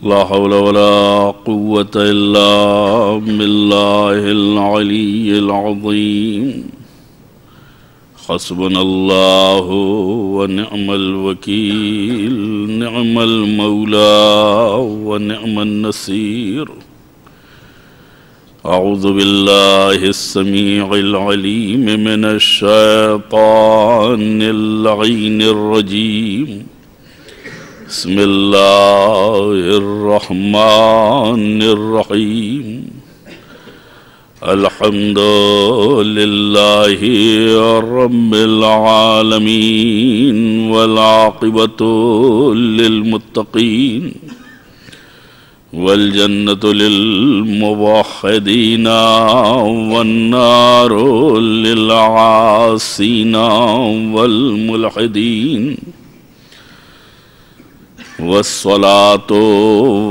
لا حول ولا قوة إلا بالله العلي العظيم حسبنا الله ونعم الوكيل نعم المولى ونعم النصير أعوذ بالله السميع العليم من الشيطان اللعين الرجيم بسم الله الرحمن الرحيم الحمد لله رب العالمين والعاقبة للمتقين والجنة للموحدين والنار للعاصين والملحدين والصلاة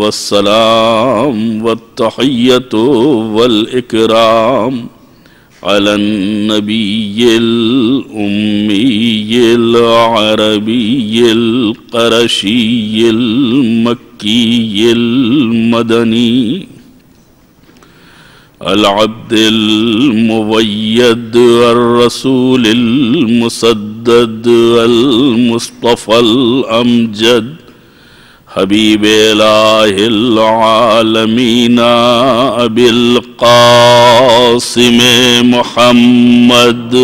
والسلام والتحية والإكرام على النبي الأمي العربي القرشي المكي المدني العبد المؤيد الرسول المسدد المصطفى الأمجد حبیب الہ العالمین ابی القاسم محمد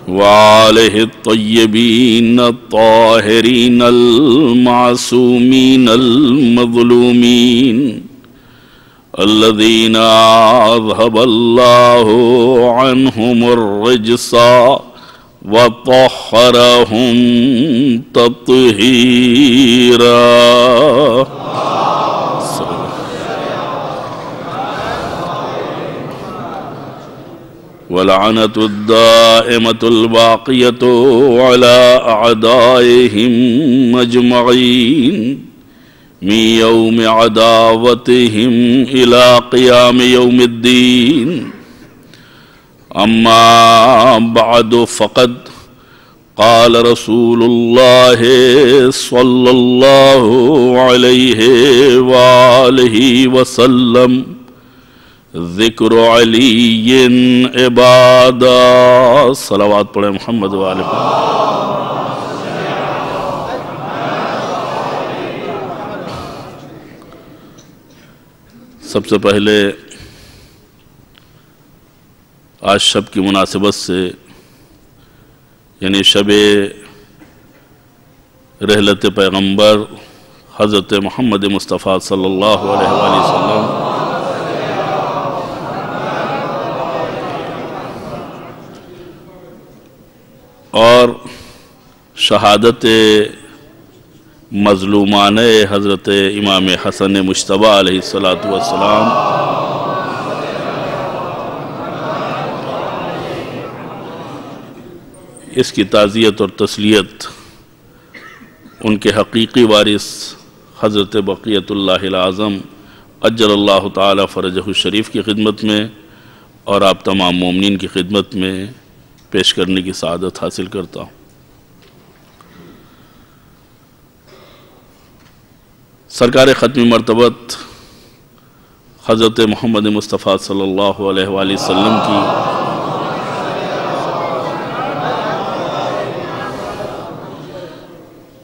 وآلہ الطیبین الطاہرین المعصومین المظلومین الذين أذهب الله عنهم الرجس وطهرهم تطهيرا واللعنة الدائمة الباقية على أعدائهم أجمعين من يوم عداوتهم إلى قيام يوم الدين أما بعد فقد قال رسول الله صلى الله عليه وآله وسلم ذكر علي عبادة صلوات پڑھیں محمد وآلہ سب سے پہلے آج شب کی مناسبت سے یعنی شب رحلت پیغمبر حضرت محمد مصطفیٰ صلی اللہ علیہ وآلہ وسلم اور شہادت مظلومان حضرت امام حسن مجتبیٰ علیہ السلام اس کی تعزیت اور تسلیت ان کے حقیقی وارث حضرت بقیت اللہ العظم عجل اللہ تعالی فرجہ الشریف کی خدمت میں اور آپ تمام مومنین کی خدمت میں پیش کرنے کی سعادت حاصل کرتا ہوں۔ سرکار ختم مرتبت حضرت محمد مصطفیٰ صلی اللہ علیہ وآلہ وسلم کی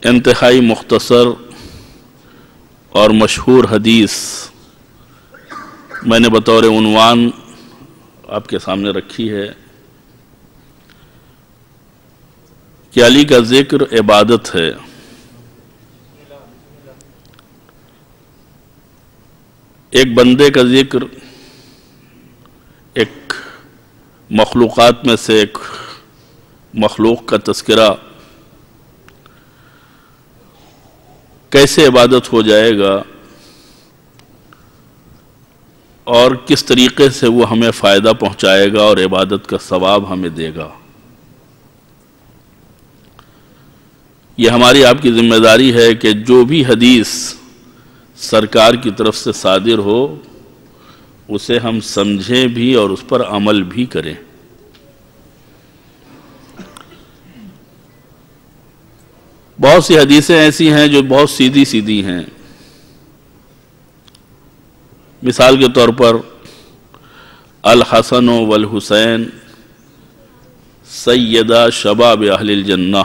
انتہائی مختصر اور مشہور حدیث میں نے بطور عنوان آپ کے سامنے رکھی ہے کہ علی کا ذکر عبادت ہے۔ ایک بندے کا ذکر ایک مخلوقات میں سے ایک مخلوق کا تذکرہ کیسے عبادت ہو جائے گا اور کس طریقے سے وہ ہمیں فائدہ پہنچائے گا اور عبادت کا ثواب ہمیں دے گا، یہ ہماری آپ کی ذمہ داری ہے کہ جو بھی حدیث سرکار کی طرف سے صادر ہو اسے ہم سمجھیں بھی اور اس پر عمل بھی کریں۔ بہت سی حدیثیں ایسی ہیں جو بہت سیدھی سیدھی ہیں. مثال کے طور پر الحسن والحسین سیدہ شباب اہل الجنہ،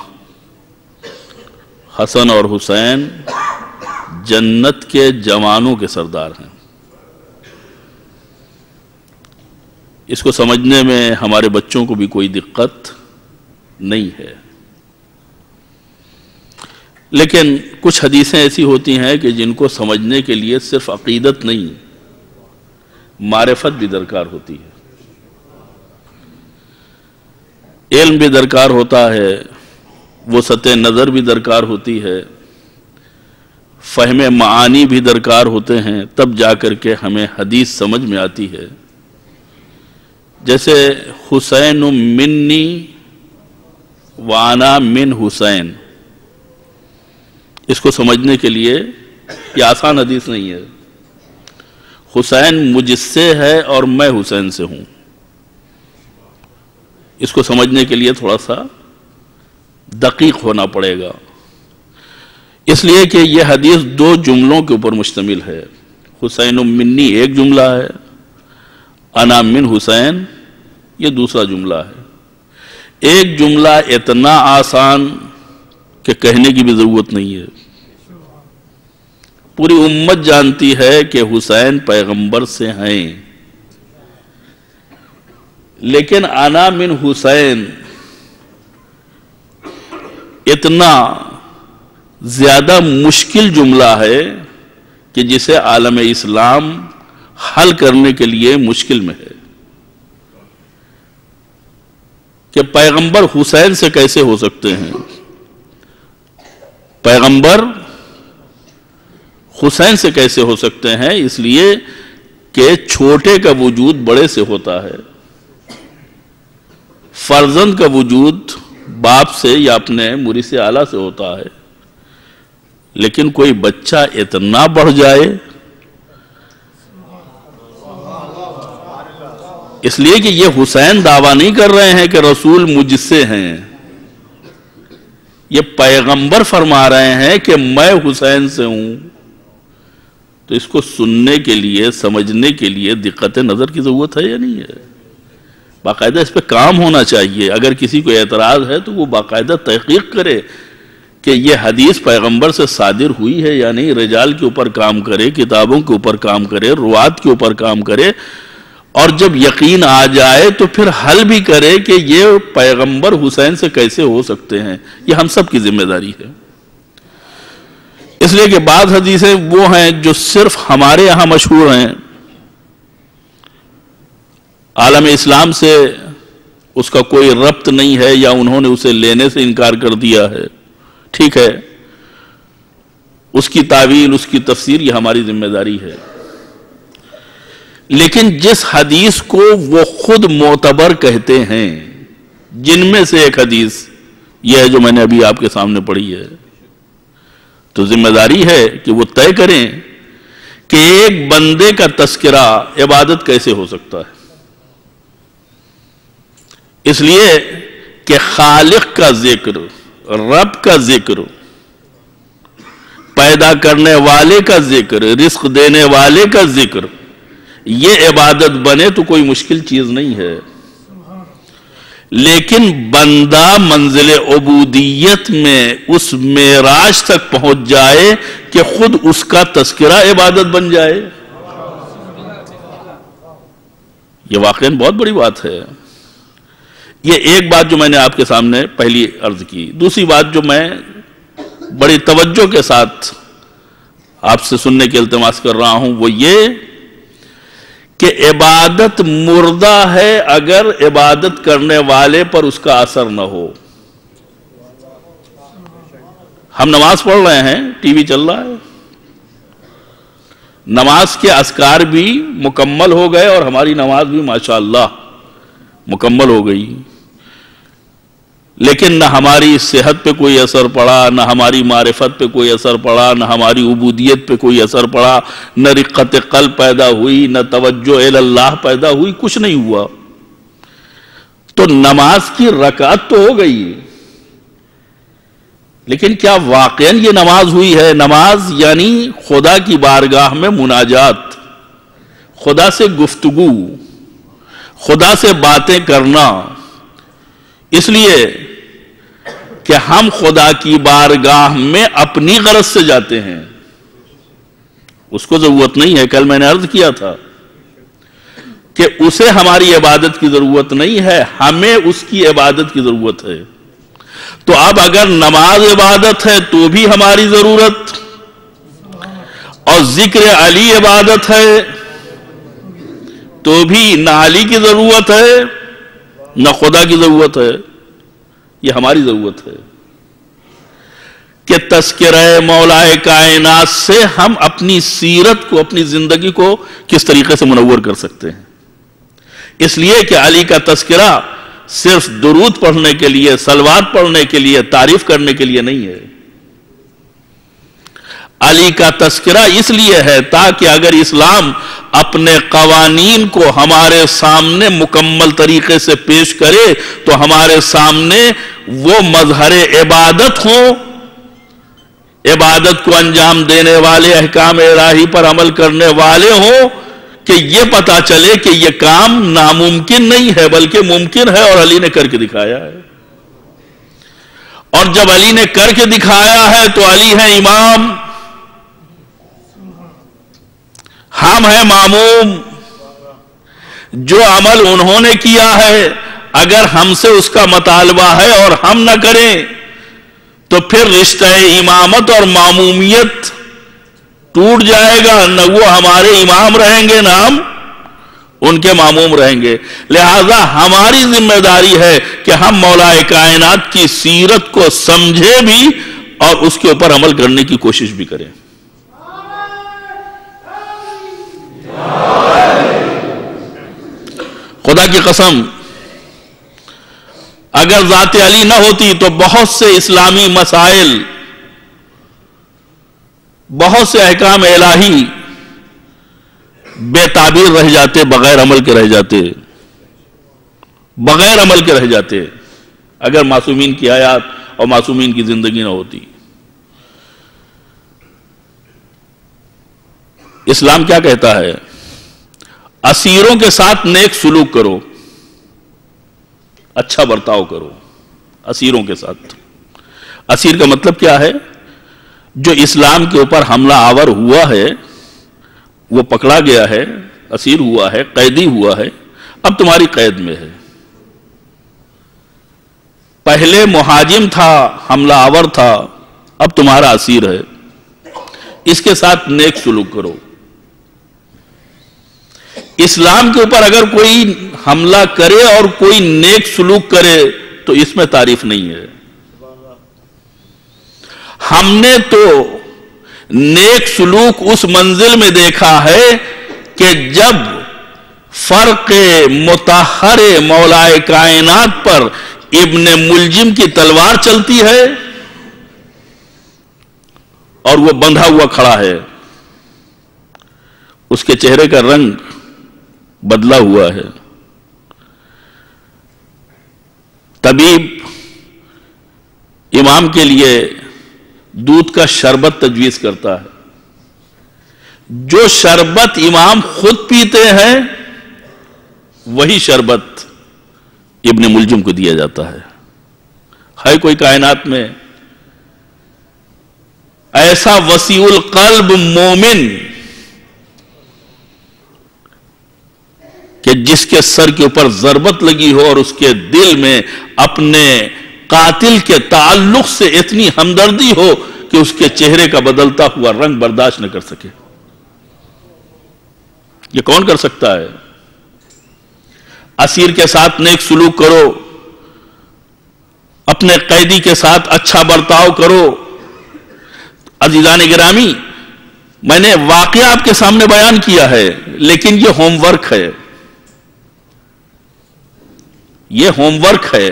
حسن اور حسین جنت کے جوانوں کے سردار ہیں. اس کو سمجھنے میں ہمارے بچوں کو بھی کوئی دقت نہیں ہے، لیکن کچھ حدیثیں ایسی ہوتی ہیں کہ جن کو سمجھنے کے لیے صرف عقیدت نہیں، معرفت بھی درکار ہوتی ہے، علم بھی درکار ہوتا ہے، وسعت نظر بھی درکار ہوتی ہے، فہم معانی بھی درکار ہوتے ہیں، تب جا کر کے ہمیں حدیث سمجھ میں آتی ہے. جیسے حسین منی وانا من حسین، اس کو سمجھنے کے لیے یہ آسان حدیث نہیں ہے. حسین مجھ سے ہے اور میں حسین سے ہوں. اس کو سمجھنے کے لیے تھوڑا سا دقیق ہونا پڑے گا، اس لیے کہ یہ حدیث دو جملوں کے اوپر مشتمل ہے. حسین منی ایک جملہ ہے، انا من حسین یہ دوسرا جملہ ہے. ایک جملہ اتنا آسان کہ کہنے کی بھی ضرورت نہیں ہے. پوری امت جانتی ہے کہ حسین پیغمبر سے ہیں، لیکن انا من حسین اتنا زیادہ مشکل جملہ ہے کہ جسے عالم اسلام حل کرنے کے لیے مشکل میں ہے کہ پیغمبر حسین سے کیسے ہو سکتے ہیں. پیغمبر حسین سے کیسے ہو سکتے ہیں؟ اس لیے کہ چھوٹے کا وجود بڑے سے ہوتا ہے، فرزند کا وجود باپ سے یا اپنے مورث اعلیٰ سے ہوتا ہے، لیکن کوئی بچہ اتنا بڑھ جائے، اس لیے کہ یہ حسین دعویٰ نہیں کر رہے ہیں کہ رسول مجھ سے ہیں، یہ پیغمبر فرما رہے ہیں کہ میں حسین سے ہوں. تو اس کو سننے کے لیے، سمجھنے کے لیے دقت نظر کی ضرورت ہے یا نہیں ہے؟ باقاعدہ اس پہ کام ہونا چاہیے. اگر کسی کو اعتراض ہے تو وہ باقاعدہ تحقیق کرے کہ یہ حدیث پیغمبر سے صادر ہوئی ہے یا نہیں، رجال کے اوپر کام کرے، کتابوں کے اوپر کام کرے، روات کے اوپر کام کرے، اور جب یقین آ جائے تو پھر حل بھی کرے کہ یہ پیغمبر حسین سے کیسے ہو سکتے ہیں. یہ ہم سب کی ذمہ داری ہے. اس لیے کہ بعض حدیثیں وہ ہیں جو صرف ہمارے یہاں مشہور ہیں، عالم اسلام سے اس کا کوئی ربط نہیں ہے یا انہوں نے اسے لینے سے انکار کر دیا ہے. ٹھیک ہے، اس کی تعویل، اس کی تفسیر یہ ہماری ذمہ داری ہے. لیکن جس حدیث کو وہ خود معتبر کہتے ہیں، جن میں سے ایک حدیث یہ ہے جو میں نے ابھی آپ کے سامنے پڑھی ہے، تو ذمہ داری ہے کہ وہ طے کریں کہ ایک بندے کا تذکرہ عبادت کیسے ہو سکتا ہے. اس لیے کہ خالق کا ذکر، رب کا ذکر، پیدا کرنے والے کا ذکر، رزق دینے والے کا ذکر، یہ عبادت بنے تو کوئی مشکل چیز نہیں ہے. لیکن بندہ منزل عبودیت میں اس معراج تک پہنچ جائے کہ خود اس کا تذکرہ عبادت بن جائے، یہ واقعاً بہت بڑی بات ہے. یہ ایک بات جو میں نے آپ کے سامنے پہلی عرض کی. دوسری بات جو میں بڑی توجہ کے ساتھ آپ سے سننے کے التماس کر رہا ہوں وہ یہ کہ عبادت مردہ ہے اگر عبادت کرنے والے پر اس کا اثر نہ ہو. ہم نماز پڑھ رہے ہیں، ٹی وی چل رہا ہے، نماز کے اذکار بھی مکمل ہو گئے اور ہماری نماز بھی ماشاءاللہ مکمل ہو گئی، لیکن نہ ہماری صحت پہ کوئی اثر پڑا، نہ ہماری معرفت پہ کوئی اثر پڑا، نہ ہماری عبودیت پہ کوئی اثر پڑا، نہ رقت قلب پیدا ہوئی، نہ توجہ الی اللہ پیدا ہوئی، کچھ نہیں ہوا. تو نماز کی رکعت تو ہو گئی، لیکن کیا واقعاً یہ نماز ہوئی ہے؟ نماز یعنی خدا کی بارگاہ میں مناجات، خدا سے گفتگو، خدا سے باتیں کرنا. اس لیے کہ ہم خدا کی بارگاہ میں اپنی غرض سے جاتے ہیں، اس کو ضرورت نہیں ہے. کل میں نے عرض کیا تھا کہ اسے ہماری عبادت کی ضرورت نہیں ہے، ہمیں اس کی عبادت کی ضرورت ہے. تو اب اگر نماز عبادت ہے تو بھی ہماری ضرورت، اور ذکر علی عبادت ہے تو بھی نہ علی کی ضرورت ہے نہ خدا کی ضرورت ہے، یہ ہماری ضرورت ہے کہ تذکرہ مولا کائنات سے ہم اپنی سیرت کو، اپنی زندگی کو کس طریقے سے منور کر سکتے ہیں. اس لیے کہ علی کا تذکرہ صرف درود پڑھنے کے لیے، صلوات پڑھنے کے لیے، تعریف کرنے کے لیے نہیں ہے. علی کا تذکرہ اس لیے ہے تاکہ اگر اسلام اپنے قوانین کو ہمارے سامنے مکمل طریقے سے پیش کرے تو ہمارے سامنے وہ مظہر عبادت ہوں، عبادت کو انجام دینے والے، احکام الہی پر عمل کرنے والے ہوں، کہ یہ پتا چلے کہ یہ کام ناممکن نہیں ہے بلکہ ممکن ہے، اور علی نے کر کے دکھایا ہے. اور جب علی نے کر کے دکھایا ہے تو علی ہے امام، ہم ہیں معموم. جو عمل انہوں نے کیا ہے اگر ہم سے اس کا مطالبہ ہے اور ہم نہ کریں تو پھر رشتہ امامت اور معمومیت ٹوٹ جائے گا. نہ وہ ہمارے امام رہیں گے نہ ہم ان کے معموم رہیں گے. لہذا ہماری ذمہ داری ہے کہ ہم مولا کائنات کی سیرت کو سمجھے بھی اور اس کے اوپر عمل کرنے کی کوشش بھی کریں. خدا کی قسم اگر ذات علی نہ ہوتی تو بہت سے اسلامی مسائل، بہت سے احکام الہی بے تعبیر رہ جاتے، بغیر عمل کے رہ جاتے، بغیر عمل کے رہ جاتے اگر معصومین کی حیات اور معصومین کی زندگی نہ ہوتی. اسلام کیا کہتا ہے؟ اسیروں کے ساتھ نیک سلوک کرو، اچھا برتاؤ کرو اسیروں کے ساتھ. اسیر کا مطلب کیا ہے؟ جو اسلام کے اوپر حملہ آور ہوا ہے، وہ پکڑا گیا ہے، اسیر ہوا ہے، قیدی ہوا ہے، اب تمہاری قید میں ہے. پہلے مہاجم تھا، حملہ آور تھا، اب تمہارا اسیر ہے. اس کے ساتھ نیک سلوک کرو. اسلام کے اوپر اگر کوئی حملہ کرے اور کوئی نیک سلوک کرے تو اس میں تعریف نہیں ہے. ہم نے تو نیک سلوک اس منزل میں دیکھا ہے کہ جب فرق مطہر مولا کائنات پر ابن ملجم کی تلوار چلتی ہے اور وہ بندھا ہوا کھڑا ہے، اس کے چہرے کا رنگ بدلا ہوا ہے. طبیب امام کے لیے دودھ کا شربت تجویز کرتا ہے. جو شربت امام خود پیتے ہیں وہی شربت ابن ملجم کو دیا جاتا ہے. ہے کوئی کائنات میں ایسا وسیع القلب مومن کہ جس کے سر کے اوپر ضربت لگی ہو اور اس کے دل میں اپنے قاتل کے تعلق سے اتنی ہمدردی ہو کہ اس کے چہرے کا بدلتا ہوا رنگ برداشت نہ کر سکے؟ یہ کون کر سکتا ہے؟ اسیر کے ساتھ نیک سلوک کرو، اپنے قیدی کے ساتھ اچھا برتاؤ کرو. عزیزان گرامی، میں نے واقعہ آپ کے سامنے بیان کیا ہے لیکن یہ ہوم ورک ہے، یہ ہوم ورک ہے.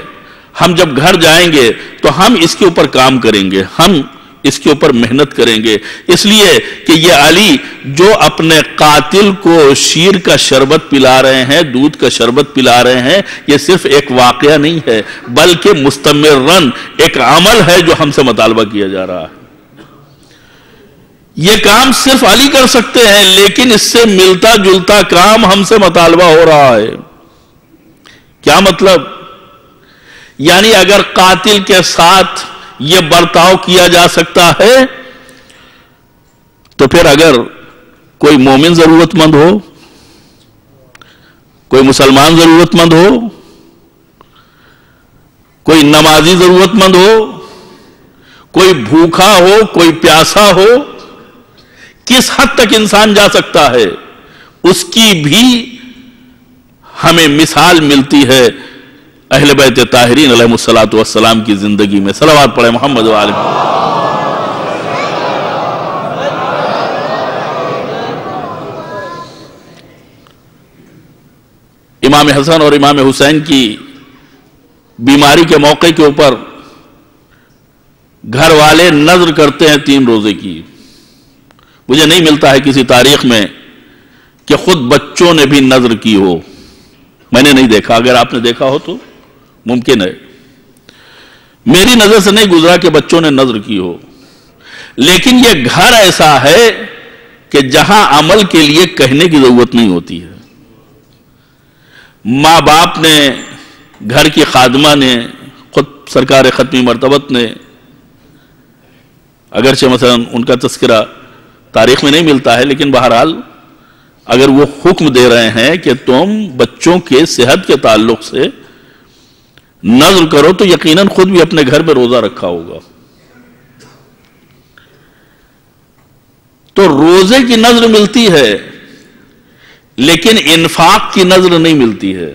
ہم جب گھر جائیں گے تو ہم اس کے اوپر کام کریں گے، ہم اس کے اوپر محنت کریں گے، اس لیے کہ یہ علی جو اپنے قاتل کو شیر کا شربت پلا رہے ہیں، دودھ کا شربت پلا رہے ہیں، یہ صرف ایک واقعہ نہیں ہے بلکہ مستمرن ایک عمل ہے جو ہم سے مطالبہ کیا جا رہا ہے۔ یہ کام صرف علی کر سکتے ہیں، لیکن اس سے ملتا جلتا کام ہم سے مطالبہ ہو رہا ہے۔ کیا مطلب؟ یعنی اگر قاتل کے ساتھ یہ برتاؤ کیا جا سکتا ہے تو پھر اگر کوئی مومن ضرورت مند ہو، کوئی مسلمان ضرورت مند ہو، کوئی نمازی ضرورت مند ہو، کوئی بھوکا ہو، کوئی پیاسا ہو، کس حد تک انسان جا سکتا ہے اس کی بھی ہمیں مثال ملتی ہے اہل بیت طاہرین علیہ الصلوۃ والسلام کی زندگی میں۔ صلوات پڑھیں محمد وآلہ۔ امام حسن اور امام حسین کی بیماری کے موقع کے اوپر گھر والے نذر کرتے ہیں 3 روزے کی۔ مجھے نہیں ملتا ہے کسی تاریخ میں کہ خود بچوں نے بھی نذر کی ہو، میں نے نہیں دیکھا، اگر آپ نے دیکھا ہو تو ممکن ہے، میری نظر سے نہیں گزرا کہ بچوں نے نذر کی ہو۔ لیکن یہ گھر ایسا ہے کہ جہاں عمل کے لیے کہنے کی ضرورت نہیں ہوتی ہے۔ ماں باپ نے، گھر کی خادمہ نے، خود سرکار ختمی مرتبت نے، اگرچہ مثلا ان کا تذکرہ تاریخ میں نہیں ملتا ہے، لیکن بہرحال اگر وہ حکم دے رہے ہیں کہ تم بچوں کے صحت کے تعلق سے نذر کرو، تو یقیناً خود بھی اپنے گھر میں روزہ رکھا ہوگا۔ تو روزے کی نذر ملتی ہے لیکن انفاق کی نذر نہیں ملتی ہے۔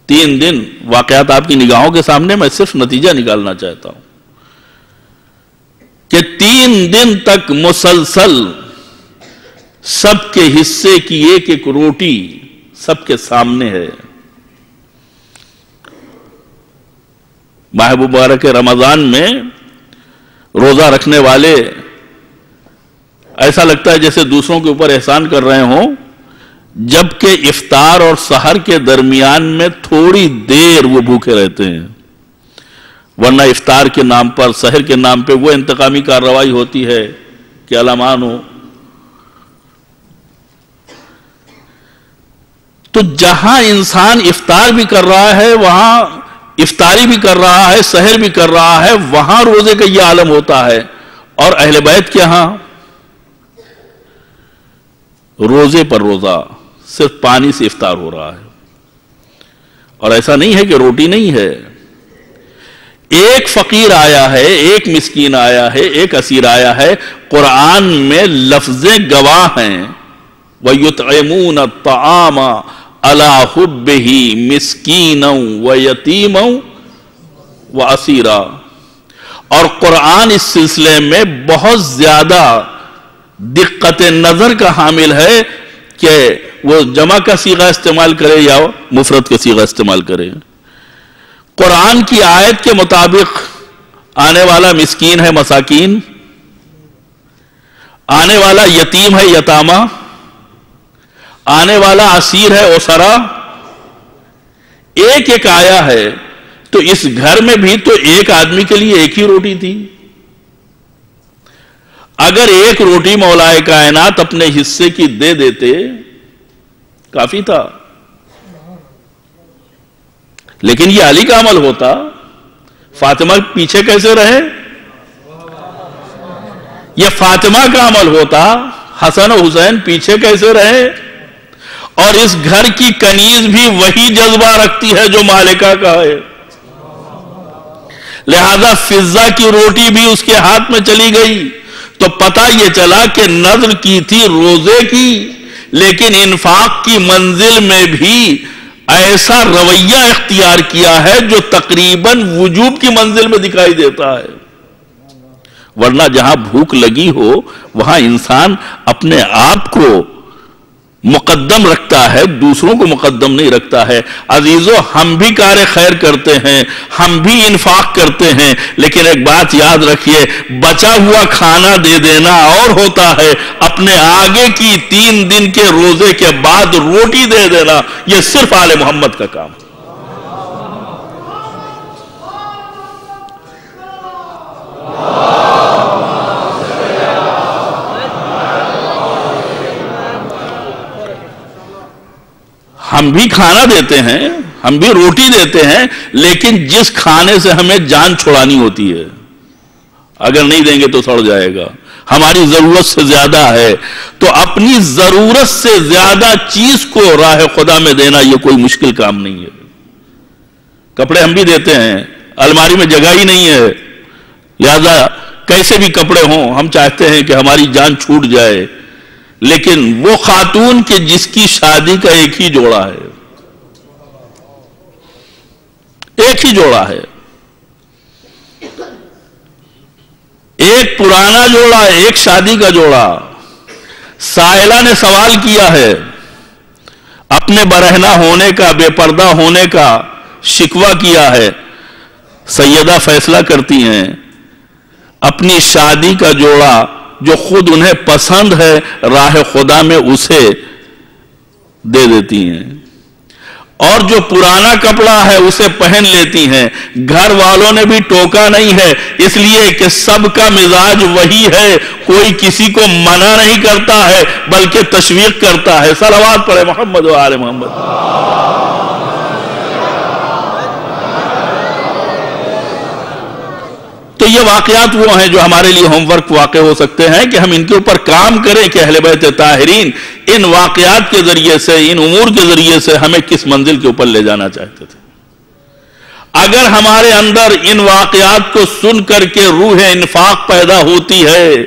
3 دن واقعات آپ کی نگاہوں کے سامنے، میں صرف نتیجہ نکالنا چاہتا ہوں کہ 3 دن تک مسلسل سب کے حصے کی ایک ایک روٹی سب کے سامنے ہے۔ ماہ مبارک رمضان میں روزہ رکھنے والے ایسا لگتا ہے جیسے دوسروں کے اوپر احسان کر رہے ہوں، جبکہ افطار اور سحر کے درمیان میں تھوڑی دیر وہ بھوکے رہتے ہیں، ورنہ افطار کے نام پر، سحر کے نام پہ وہ انتقامی کارروائی ہوتی ہے کہ علامان ہو۔ تو جہاں انسان افطار بھی کر رہا ہے، وہاں افطاری بھی کر رہا ہے، سحر بھی کر رہا ہے، وہاں روزے کا یہ عالم ہوتا ہے۔ اور اہل بیت کے ہاں روزے پر روزہ، صرف پانی سے افطار ہو رہا ہے۔ اور ایسا نہیں ہے کہ روٹی نہیں ہے، ایک فقیر آیا ہے، ایک مسکین آیا ہے، ایک اسیر آیا ہے، قرآن میں لفظیں گواہ ہیں، وَيُطْعِمُونَ الطَّعَامَ عَلَى حُبِّهِ مِسْكِينًا وَيَتِيمًا وَأَسِيرًا۔ اور قرآن اس سلسلے میں بہت زیادہ دقت نظر کا حامل ہے کہ وہ جمع کا صیغہ استعمال کرے یا مفرد کا صیغہ استعمال کرے۔ قرآن کی آیت کے مطابق آنے والا مسکین ہے مساکین، آنے والا یتیم ہے یتامہ، آنے والا اسیر ہے اسرا، ایک ایک آیا ہے۔ تو اس گھر میں بھی تو ایک آدمی کے لیے ایک ہی روٹی تھی۔ اگر ایک روٹی مولائے کائنات اپنے حصے کی دے دیتے کافی تھا، لیکن یہ علی کا عمل ہوتا، فاطمہ پیچھے کیسے رہے؟ یہ فاطمہ کا عمل ہوتا، حسن و حسین پیچھے کیسے رہے؟ اور اس گھر کی کنیز بھی وہی جذبہ رکھتی ہے جو مالکہ کا ہے، لہذا فضہ کی روٹی بھی اس کے ہاتھ میں چلی گئی۔ تو پتہ یہ چلا کہ نذر کی تھی روزے کی، لیکن انفاق کی منزل میں بھی ایسا رویہ اختیار کیا ہے جو تقریباً وجوب کی منزل میں دکھائی دیتا ہے۔ ورنہ جہاں بھوک لگی ہو وہاں انسان اپنے آپ کو مقدم رکھتا ہے، دوسروں کو مقدم نہیں رکھتا ہے۔ عزیزو، ہم بھی کار خیر کرتے ہیں، ہم بھی انفاق کرتے ہیں، لیکن ایک بات یاد رکھیے، بچا ہوا کھانا دے دینا اور ہوتا ہے، اپنے آگے کی 3 دن کے روزے کے بعد روٹی دے دینا، یہ صرف آل محمد کا کام ہے۔ ہم بھی کھانا دیتے ہیں، ہم بھی روٹی دیتے ہیں، لیکن جس کھانے سے ہمیں جان چھڑانی ہوتی ہے، اگر نہیں دیں گے تو سڑ جائے گا، ہماری ضرورت سے زیادہ ہے، تو اپنی ضرورت سے زیادہ چیز کو راہ خدا میں دینا یہ کوئی مشکل کام نہیں ہے۔ کپڑے ہم بھی دیتے ہیں، الماری میں جگہ ہی نہیں ہے، لہذا کیسے بھی کپڑے ہوں ہم چاہتے ہیں کہ ہماری جان چھوٹ جائے، لیکن وہ خاتون کہ جس کی شادی کا ایک ہی جوڑا ہے، ایک ہی جوڑا ہے، ایک پرانا جوڑا، ایک شادی کا جوڑا، سائلہ نے سوال کیا ہے، اپنے برہنہ ہونے کا، بے پردہ ہونے کا شکوہ کیا ہے، سیدہ فیصلہ کرتی ہیں اپنی شادی کا جوڑا جو خود انہیں پسند ہے راہ خدا میں اسے دے دیتی ہیں، اور جو پرانا کپڑا ہے اسے پہن لیتی ہیں۔ گھر والوں نے بھی ٹوکا نہیں ہے، اس لیے کہ سب کا مزاج وہی ہے، کوئی کسی کو منع نہیں کرتا ہے بلکہ تشویق کرتا ہے۔ صلوات پڑھے محمد و آل محمد۔ تو یہ واقعات وہ ہیں جو ہمارے لیے ہوم ورک واقع ہو سکتے ہیں کہ ہم ان کے اوپر کام کریں کہ اہل بیت طاہرین ان واقعات کے ذریعے سے، ان امور کے ذریعے سے ہمیں کس منزل کے اوپر لے جانا چاہتے تھے۔ اگر ہمارے اندر ان واقعات کو سن کر کے روح انفاق پیدا ہوتی ہے،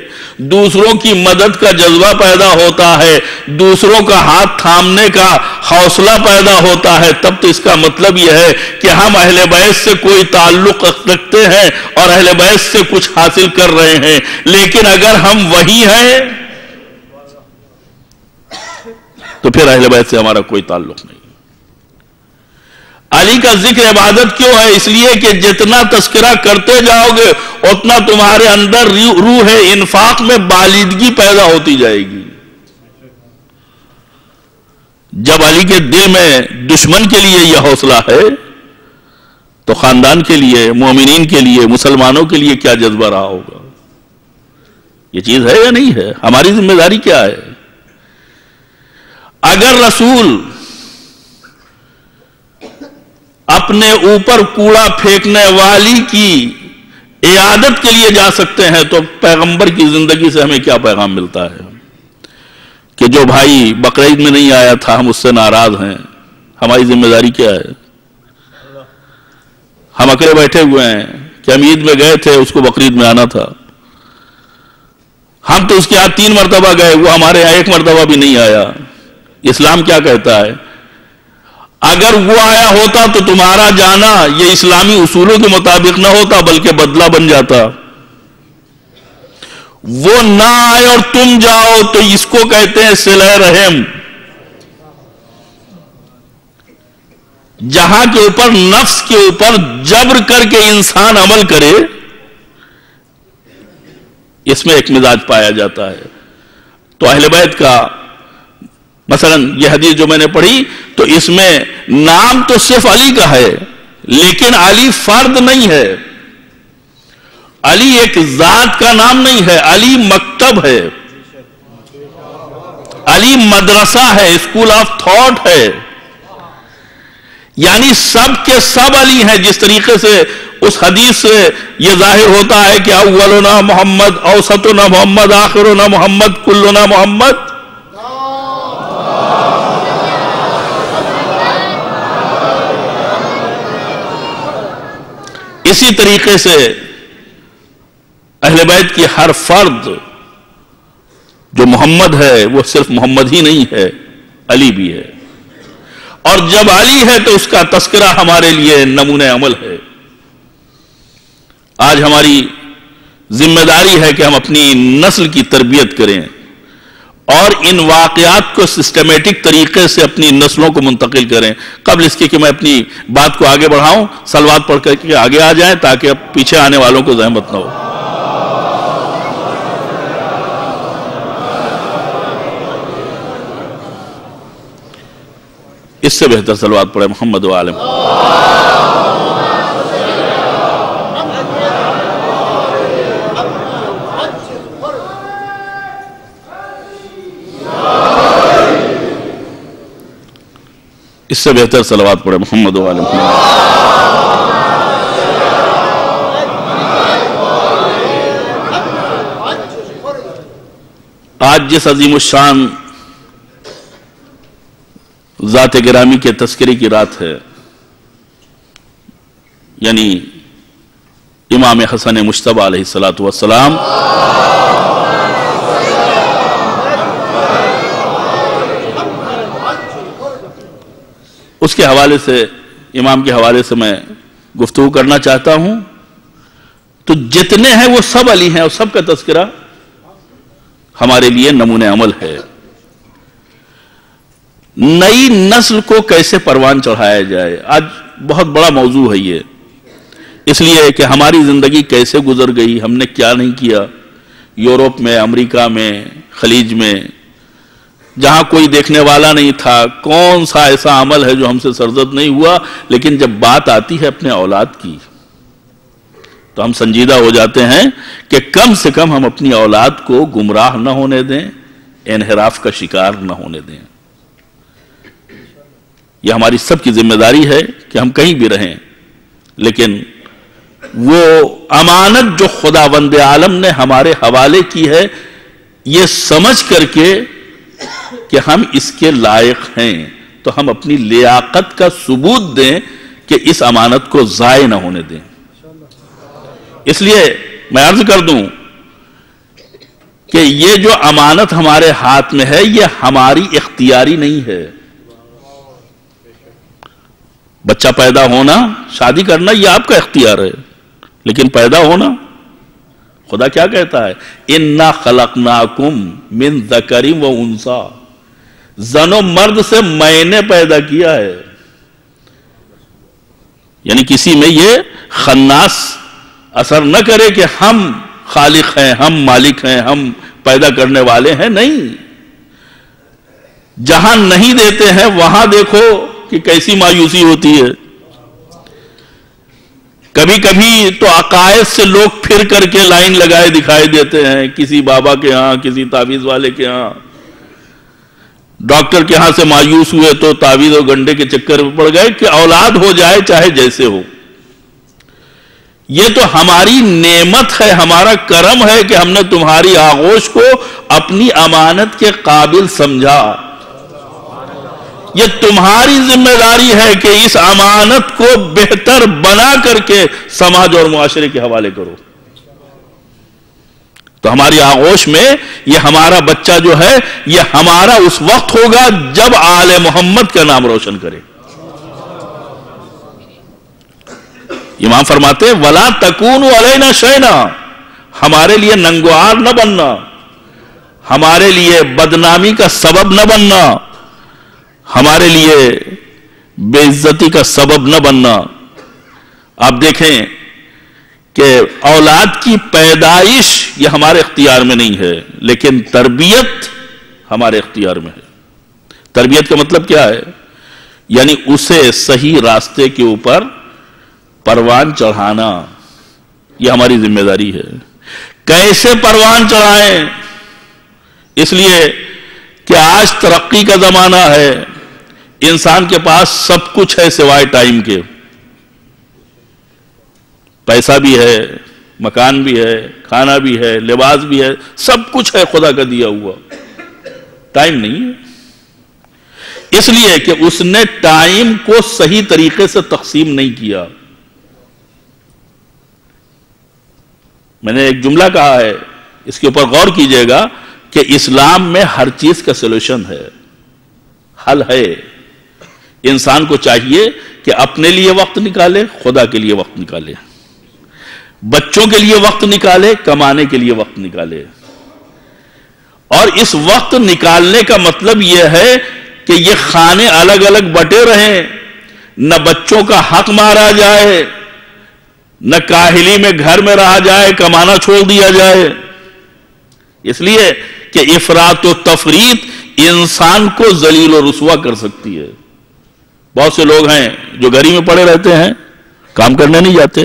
دوسروں کی مدد کا جذبہ پیدا ہوتا ہے، دوسروں کا ہاتھ تھامنے کا حوصلہ پیدا ہوتا ہے، تب تو اس کا مطلب یہ ہے کہ ہم اہل بیت سے کوئی تعلق رکھتے ہیں اور اہل بیت سے کچھ حاصل کر رہے ہیں۔ لیکن اگر ہم وہی ہیں تو پھر اہل بیت سے ہمارا کوئی تعلق نہیں۔ علی کا ذکر عبادت کیوں ہے؟ اس لیے کہ جتنا تذکرہ کرتے جاؤ گے اتنا تمہارے اندر روح انفاق میں بالیدگی پیدا ہوتی جائے گی۔ جب علی کے دل میں دشمن کے لیے یہ حوصلہ ہے تو خاندان کے لیے، مومنین کے لیے، مسلمانوں کے لیے کیا جذبہ رہا ہوگا؟ یہ چیز ہے یا نہیں ہے؟ ہماری ذمہ داری کیا ہے؟ اگر رسول اپنے اوپر کوڑا پھینکنے والی کی عیادت کے لیے جا سکتے ہیں تو پیغمبر کی زندگی سے ہمیں کیا پیغام ملتا ہے کہ جو بھائی بقرعید میں نہیں آیا تھا ہم اس سے ناراض ہیں؟ ہماری ذمہ داری کیا ہے؟ ہم اکڑے بیٹھے ہوئے ہیں کہ ہم عید میں گئے تھے، اس کو بقرعید میں آنا تھا، ہم تو اس کے ہاں 3 مرتبہ گئے، وہ ہمارے ہاں 1 مرتبہ بھی نہیں آیا۔ اسلام کیا کہتا ہے؟ اگر وہ آیا ہوتا تو تمہارا جانا یہ اسلامی اصولوں کے مطابق نہ ہوتا بلکہ بدلہ بن جاتا۔ وہ نہ آئے اور تم جاؤ تو اس کو کہتے ہیں صلہ رحم۔ جہاں کے اوپر نفس کے اوپر جبر کر کے انسان عمل کرے، اس میں ایک مزاج پایا جاتا ہے۔ تو اہل بیت کا مثلا یہ حدیث جو میں نے پڑھی تو اس میں نام تو صرف علی کا ہے، لیکن علی فرد نہیں ہے، علی ایک ذات کا نام نہیں ہے، علی مکتب ہے، علی مدرسہ ہے، اسکول آف تھاٹ ہے، یعنی سب کے سب علی ہیں۔ جس طریقے سے اس حدیث سے یہ ظاہر ہوتا ہے کہ اولنا محمد، اوسطنا محمد، آخرنا محمد، کلنا محمد، اسی طریقے سے اہل بیت کی ہر فرد جو محمد ہے وہ صرف محمد ہی نہیں ہے، علی بھی ہے، اور جب علی ہے تو اس کا تذکرہ ہمارے لیے نمونہ عمل ہے۔ آج ہماری ذمہ داری ہے کہ ہم اپنی نسل کی تربیت کریں، اور ان واقعات کو سسٹمیٹک طریقے سے اپنی نسلوں کو منتقل کریں. قبل اس کے کہ میں اپنی بات کو آگے بڑھاؤں، صلوات پڑھ کر کے آگے آ جائیں تاکہ اب پیچھے آنے والوں کو زحمت نہ ہو. اس سے بہتر صلوات پڑھے محمد و آل محمد. اس سے بہتر صلوات پڑھے محمد و آل محمد. آج جس عظیم الشان ذات گرامی کے تذکرے کی رات ہے، یعنی امام حسن مجتبی علیہ السلام، اس کے حوالے سے، امام کے حوالے سے میں گفتگو کرنا چاہتا ہوں. تو جتنے ہیں وہ سب علی ہیں اور سب کا تذکرہ ہمارے لیے نمونہ عمل ہے. نئی نسل کو کیسے پروان چڑھایا جائے، آج بہت بڑا موضوع ہے یہ. اس لیے کہ ہماری زندگی کیسے گزر گئی، ہم نے کیا نہیں کیا. یورپ میں، امریکہ میں، خلیج میں، جہاں کوئی دیکھنے والا نہیں تھا، کون سا ایسا عمل ہے جو ہم سے سرزد نہیں ہوا. لیکن جب بات آتی ہے اپنے اولاد کی تو ہم سنجیدہ ہو جاتے ہیں کہ کم سے کم ہم اپنی اولاد کو گمراہ نہ ہونے دیں، انحراف کا شکار نہ ہونے دیں. یہ ہماری سب کی ذمہ داری ہے کہ ہم کہیں بھی رہیں، لیکن وہ امانت جو خداوند عالم نے ہمارے حوالے کی ہے، یہ سمجھ کر کے کہ ہم اس کے لائق ہیں، تو ہم اپنی لیاقت کا ثبوت دیں کہ اس امانت کو ضائع نہ ہونے دیں. اس لیے میں عرض کر دوں کہ یہ جو امانت ہمارے ہاتھ میں ہے یہ ہماری اختیاری نہیں ہے. بچہ پیدا ہونا، شادی کرنا، یہ آپ کا اختیار ہے، لیکن پیدا ہونا، خدا کیا کہتا ہے؟ اِنَّا خَلَقْنَاكُمْ مِن ذَكَرٍ وَأُنثَىٰ، زن و مرد سے میں نے پیدا کیا ہے. یعنی کسی میں یہ خناس اثر نہ کرے کہ ہم خالق ہیں، ہم مالک ہیں، ہم پیدا کرنے والے ہیں. نہیں، جہاں نہیں دیتے ہیں وہاں دیکھو کہ کیسی مایوسی ہوتی ہے. کبھی کبھی تو عقائد سے لوگ پھر کر کے لائن لگائے دکھائی دیتے ہیں، کسی بابا کے ہاں، کسی تعویذ والے کے ہاں. ڈاکٹر کے ہاں سے مایوس ہوئے تو تعویذ و گنڈے کے چکر میں پڑ گئے کہ اولاد ہو جائے چاہے جیسے ہو. یہ تو ہماری نعمت ہے، ہمارا کرم ہے کہ ہم نے تمہاری آغوش کو اپنی امانت کے قابل سمجھا. یہ تمہاری ذمہ داری ہے کہ اس امانت کو بہتر بنا کر کے سماج اور معاشرے کے حوالے کرو. تو ہماری آغوش میں یہ ہمارا بچہ جو ہے یہ ہمارا اس وقت ہوگا جب آل محمد کا نام روشن کرے. امام فرماتے ہیں وَلَا تَكُونُوا عَلَيْنَا شَيْنًا، ہمارے لیے ننگوار نہ بننا، ہمارے لیے بدنامی کا سبب نہ بننا، ہمارے لیے بے عزتی کا سبب نہ بننا. آپ دیکھیں کہ اولاد کی پیدائش یہ ہمارے اختیار میں نہیں ہے، لیکن تربیت ہمارے اختیار میں ہے. تربیت کا مطلب کیا ہے؟ یعنی اسے صحیح راستے کے اوپر پروان چڑھانا، یہ ہماری ذمہ داری ہے. کیسے پروان چڑھائیں؟ اس لیے کہ آج ترقی کا زمانہ ہے، انسان کے پاس سب کچھ ہے سوائے ٹائم کے. پیسہ بھی ہے، مکان بھی ہے، کھانا بھی ہے، لباس بھی ہے، سب کچھ ہے خدا کا دیا ہوا، ٹائم نہیں ہے. اس لیے کہ اس نے ٹائم کو صحیح طریقے سے تقسیم نہیں کیا. میں نے ایک جملہ کہا ہے، اس کے اوپر غور کیجئے گا کہ اسلام میں ہر چیز کا سولوشن ہے، حل ہے. انسان کو چاہیے کہ اپنے لیے وقت نکالے، خدا کے لیے وقت نکالے، بچوں کے لیے وقت نکالے، کمانے کے لیے وقت نکالے. اور اس وقت نکالنے کا مطلب یہ ہے کہ یہ خانے الگ الگ بٹے رہیں، نہ بچوں کا حق مارا جائے، نہ کاہلی میں گھر میں رہا جائے، کمانا چھوڑ دیا جائے. اس لیے کہ افراط و تفریط انسان کو ذلیل و رسوا کر سکتی ہے. بہت سے لوگ ہیں جو گھر ہی میں پڑے رہتے ہیں، کام کرنے نہیں جاتے.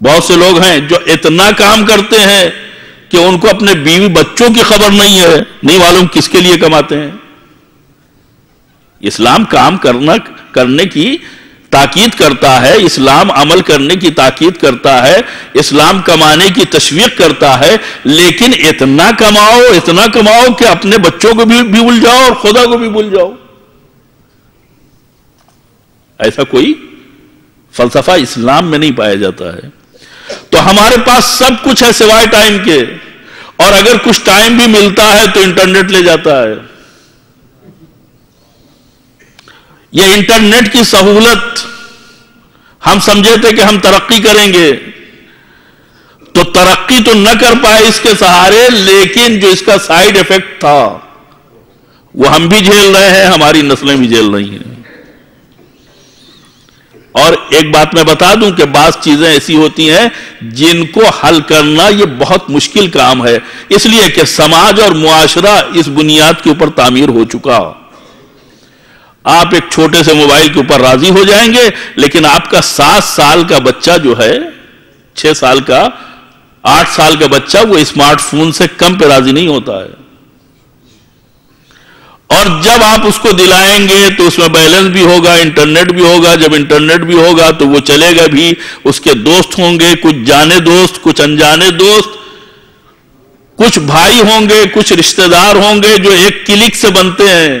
بہت سے لوگ ہیں جو اتنا کام کرتے ہیں کہ ان کو اپنے بیوی بچوں کی خبر نہیں ہے، نہیں معلوم کس کے لیے کماتے ہیں. اسلام کام کرنے کی تاکید کرتا ہے، اسلام عمل کرنے کی تاکید کرتا ہے، اسلام کمانے کی تشویق کرتا ہے، لیکن اتنا کماؤ کہ اپنے بچوں کو بھی بھول جاؤ اور خدا کو بھی بھول جاؤ. ایسا کوئی فلسفہ اسلام میں نہیں پایا جاتا ہے. تو ہمارے پاس سب کچھ ہے سوائے ٹائم کے، اور اگر کچھ ٹائم بھی ملتا ہے تو انٹرنیٹ لے جاتا ہے. یہ انٹرنیٹ کی سہولت ہم سمجھے تھے کہ ہم ترقی کریں گے، تو ترقی تو نہ کر پائے اس کے سہارے، لیکن جو اس کا سائیڈ ایفیکٹ تھا وہ ہم بھی جھیل رہے ہیں، ہماری نسلیں بھی جھیل رہی ہیں. اور ایک بات میں بتا دوں کہ بعض چیزیں ایسی ہوتی ہیں جن کو حل کرنا یہ بہت مشکل کام ہے، اس لیے کہ سماج اور معاشرہ اس بنیاد کے اوپر تعمیر ہو چکا. آپ ایک چھوٹے سے موبائل کے اوپر راضی ہو جائیں گے، لیکن آپ کا 7 سال کا بچہ جو ہے، 6 سال کا، 8 سال کا بچہ، وہ اسمارٹ فون سے کم پہ راضی نہیں ہوتا ہے. اور جب آپ اس کو دلائیں گے تو اس میں بیلنس بھی ہوگا، انٹرنیٹ بھی ہوگا. جب انٹرنیٹ بھی ہوگا تو وہ چلے گا بھی، اس کے دوست ہوں گے، کچھ جانے دوست، کچھ انجانے دوست، کچھ بھائی ہوں گے، کچھ رشتہ دار ہوں گے جو ایک کلک سے بنتے ہیں.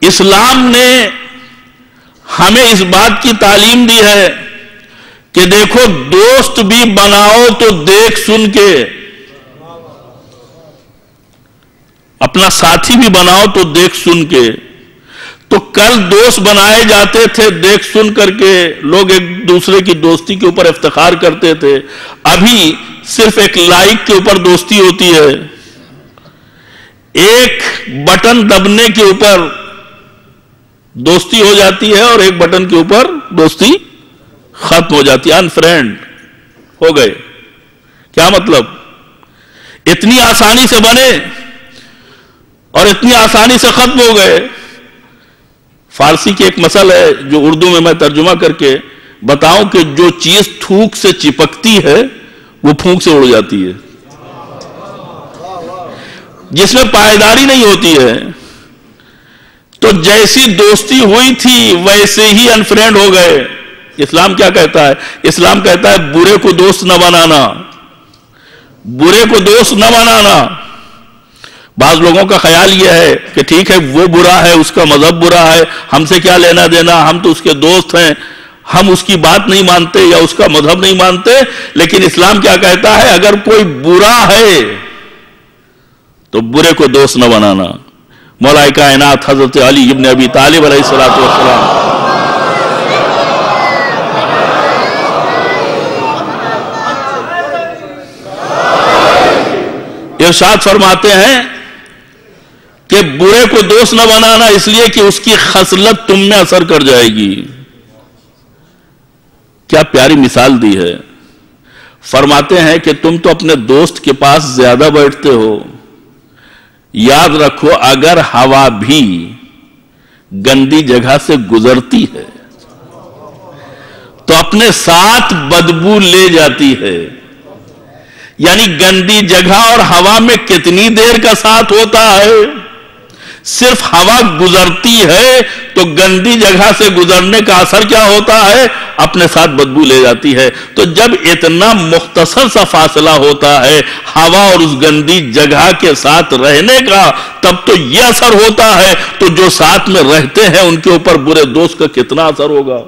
اسلام نے ہمیں اس بات کی تعلیم دی ہے کہ دیکھو، دوست بھی بناؤ تو دیکھ سن کے، اپنا ساتھی بھی بناؤ تو دیکھ سن کے. تو کل دوست بنائے جاتے تھے دیکھ سن کر کے، لوگ ایک دوسرے کی دوستی کے اوپر افتخار کرتے تھے. ابھی صرف ایک لائک کے اوپر دوستی ہوتی ہے، ایک بٹن دبنے کے اوپر دوستی ہو جاتی ہے، اور ایک بٹن کے اوپر دوستی ختم ہو جاتی ہے. انفرینڈ ہو گئے. کیا مطلب؟ اتنی آسانی سے بنے اور اتنی آسانی سے ختم ہو گئے. فارسی کی ایک مثل ہے جو اردو میں ترجمہ کر کے بتاؤں کہ جو چیز تھوک سے چپکتی ہے وہ پھونک سے اڑ جاتی ہے. جس میں پائیداری نہیں ہوتی ہے. تو جیسی دوستی ہوئی تھی ویسے ہی انفرینڈ ہو گئے. اسلام کیا کہتا ہے؟ اسلام کہتا ہے برے کو دوست نہ بنانا، برے کو دوست نہ بنانا. بعض لوگوں کا خیال یہ ہے کہ ٹھیک ہے، وہ برا ہے، اس کا مذہب برا ہے، ہم سے کیا لینا دینا، ہم تو اس کے دوست ہیں، ہم اس کی بات نہیں مانتے یا اس کا مذہب نہیں مانتے. لیکن اسلام کیا کہتا ہے؟ اگر کوئی برا ہے تو برے کو دوست نہ بنانا. مولا کائنات حضرت علی ابن ابی طالب علیہ الصلوۃ والسلام ارشاد فرماتے ہیں کہ برے کو دوست نہ بنانا، اس لیے کہ اس کی خصلت تم میں اثر کر جائے گی. کیا پیاری مثال دی ہے. فرماتے ہیں کہ تم تو اپنے دوست کے پاس زیادہ بیٹھتے ہو، یاد رکھو اگر ہوا بھی گندی جگہ سے گزرتی ہے تو اپنے ساتھ بدبو لے جاتی ہے. یعنی گندی جگہ اور ہوا میں کتنی دیر کا ساتھ ہوتا ہے؟ صرف ہوا گزرتی ہے تو گندی جگہ سے گزرنے کا اثر کیا ہوتا ہے؟ اپنے ساتھ بدبو لے جاتی ہے. تو جب اتنا مختصر سا فاصلہ ہوتا ہے ہوا اور اس گندی جگہ کے ساتھ رہنے کا، تب تو یہ اثر ہوتا ہے. تو جو ساتھ میں رہتے ہیں ان کے اوپر برے دوست کا کتنا اثر ہوگا.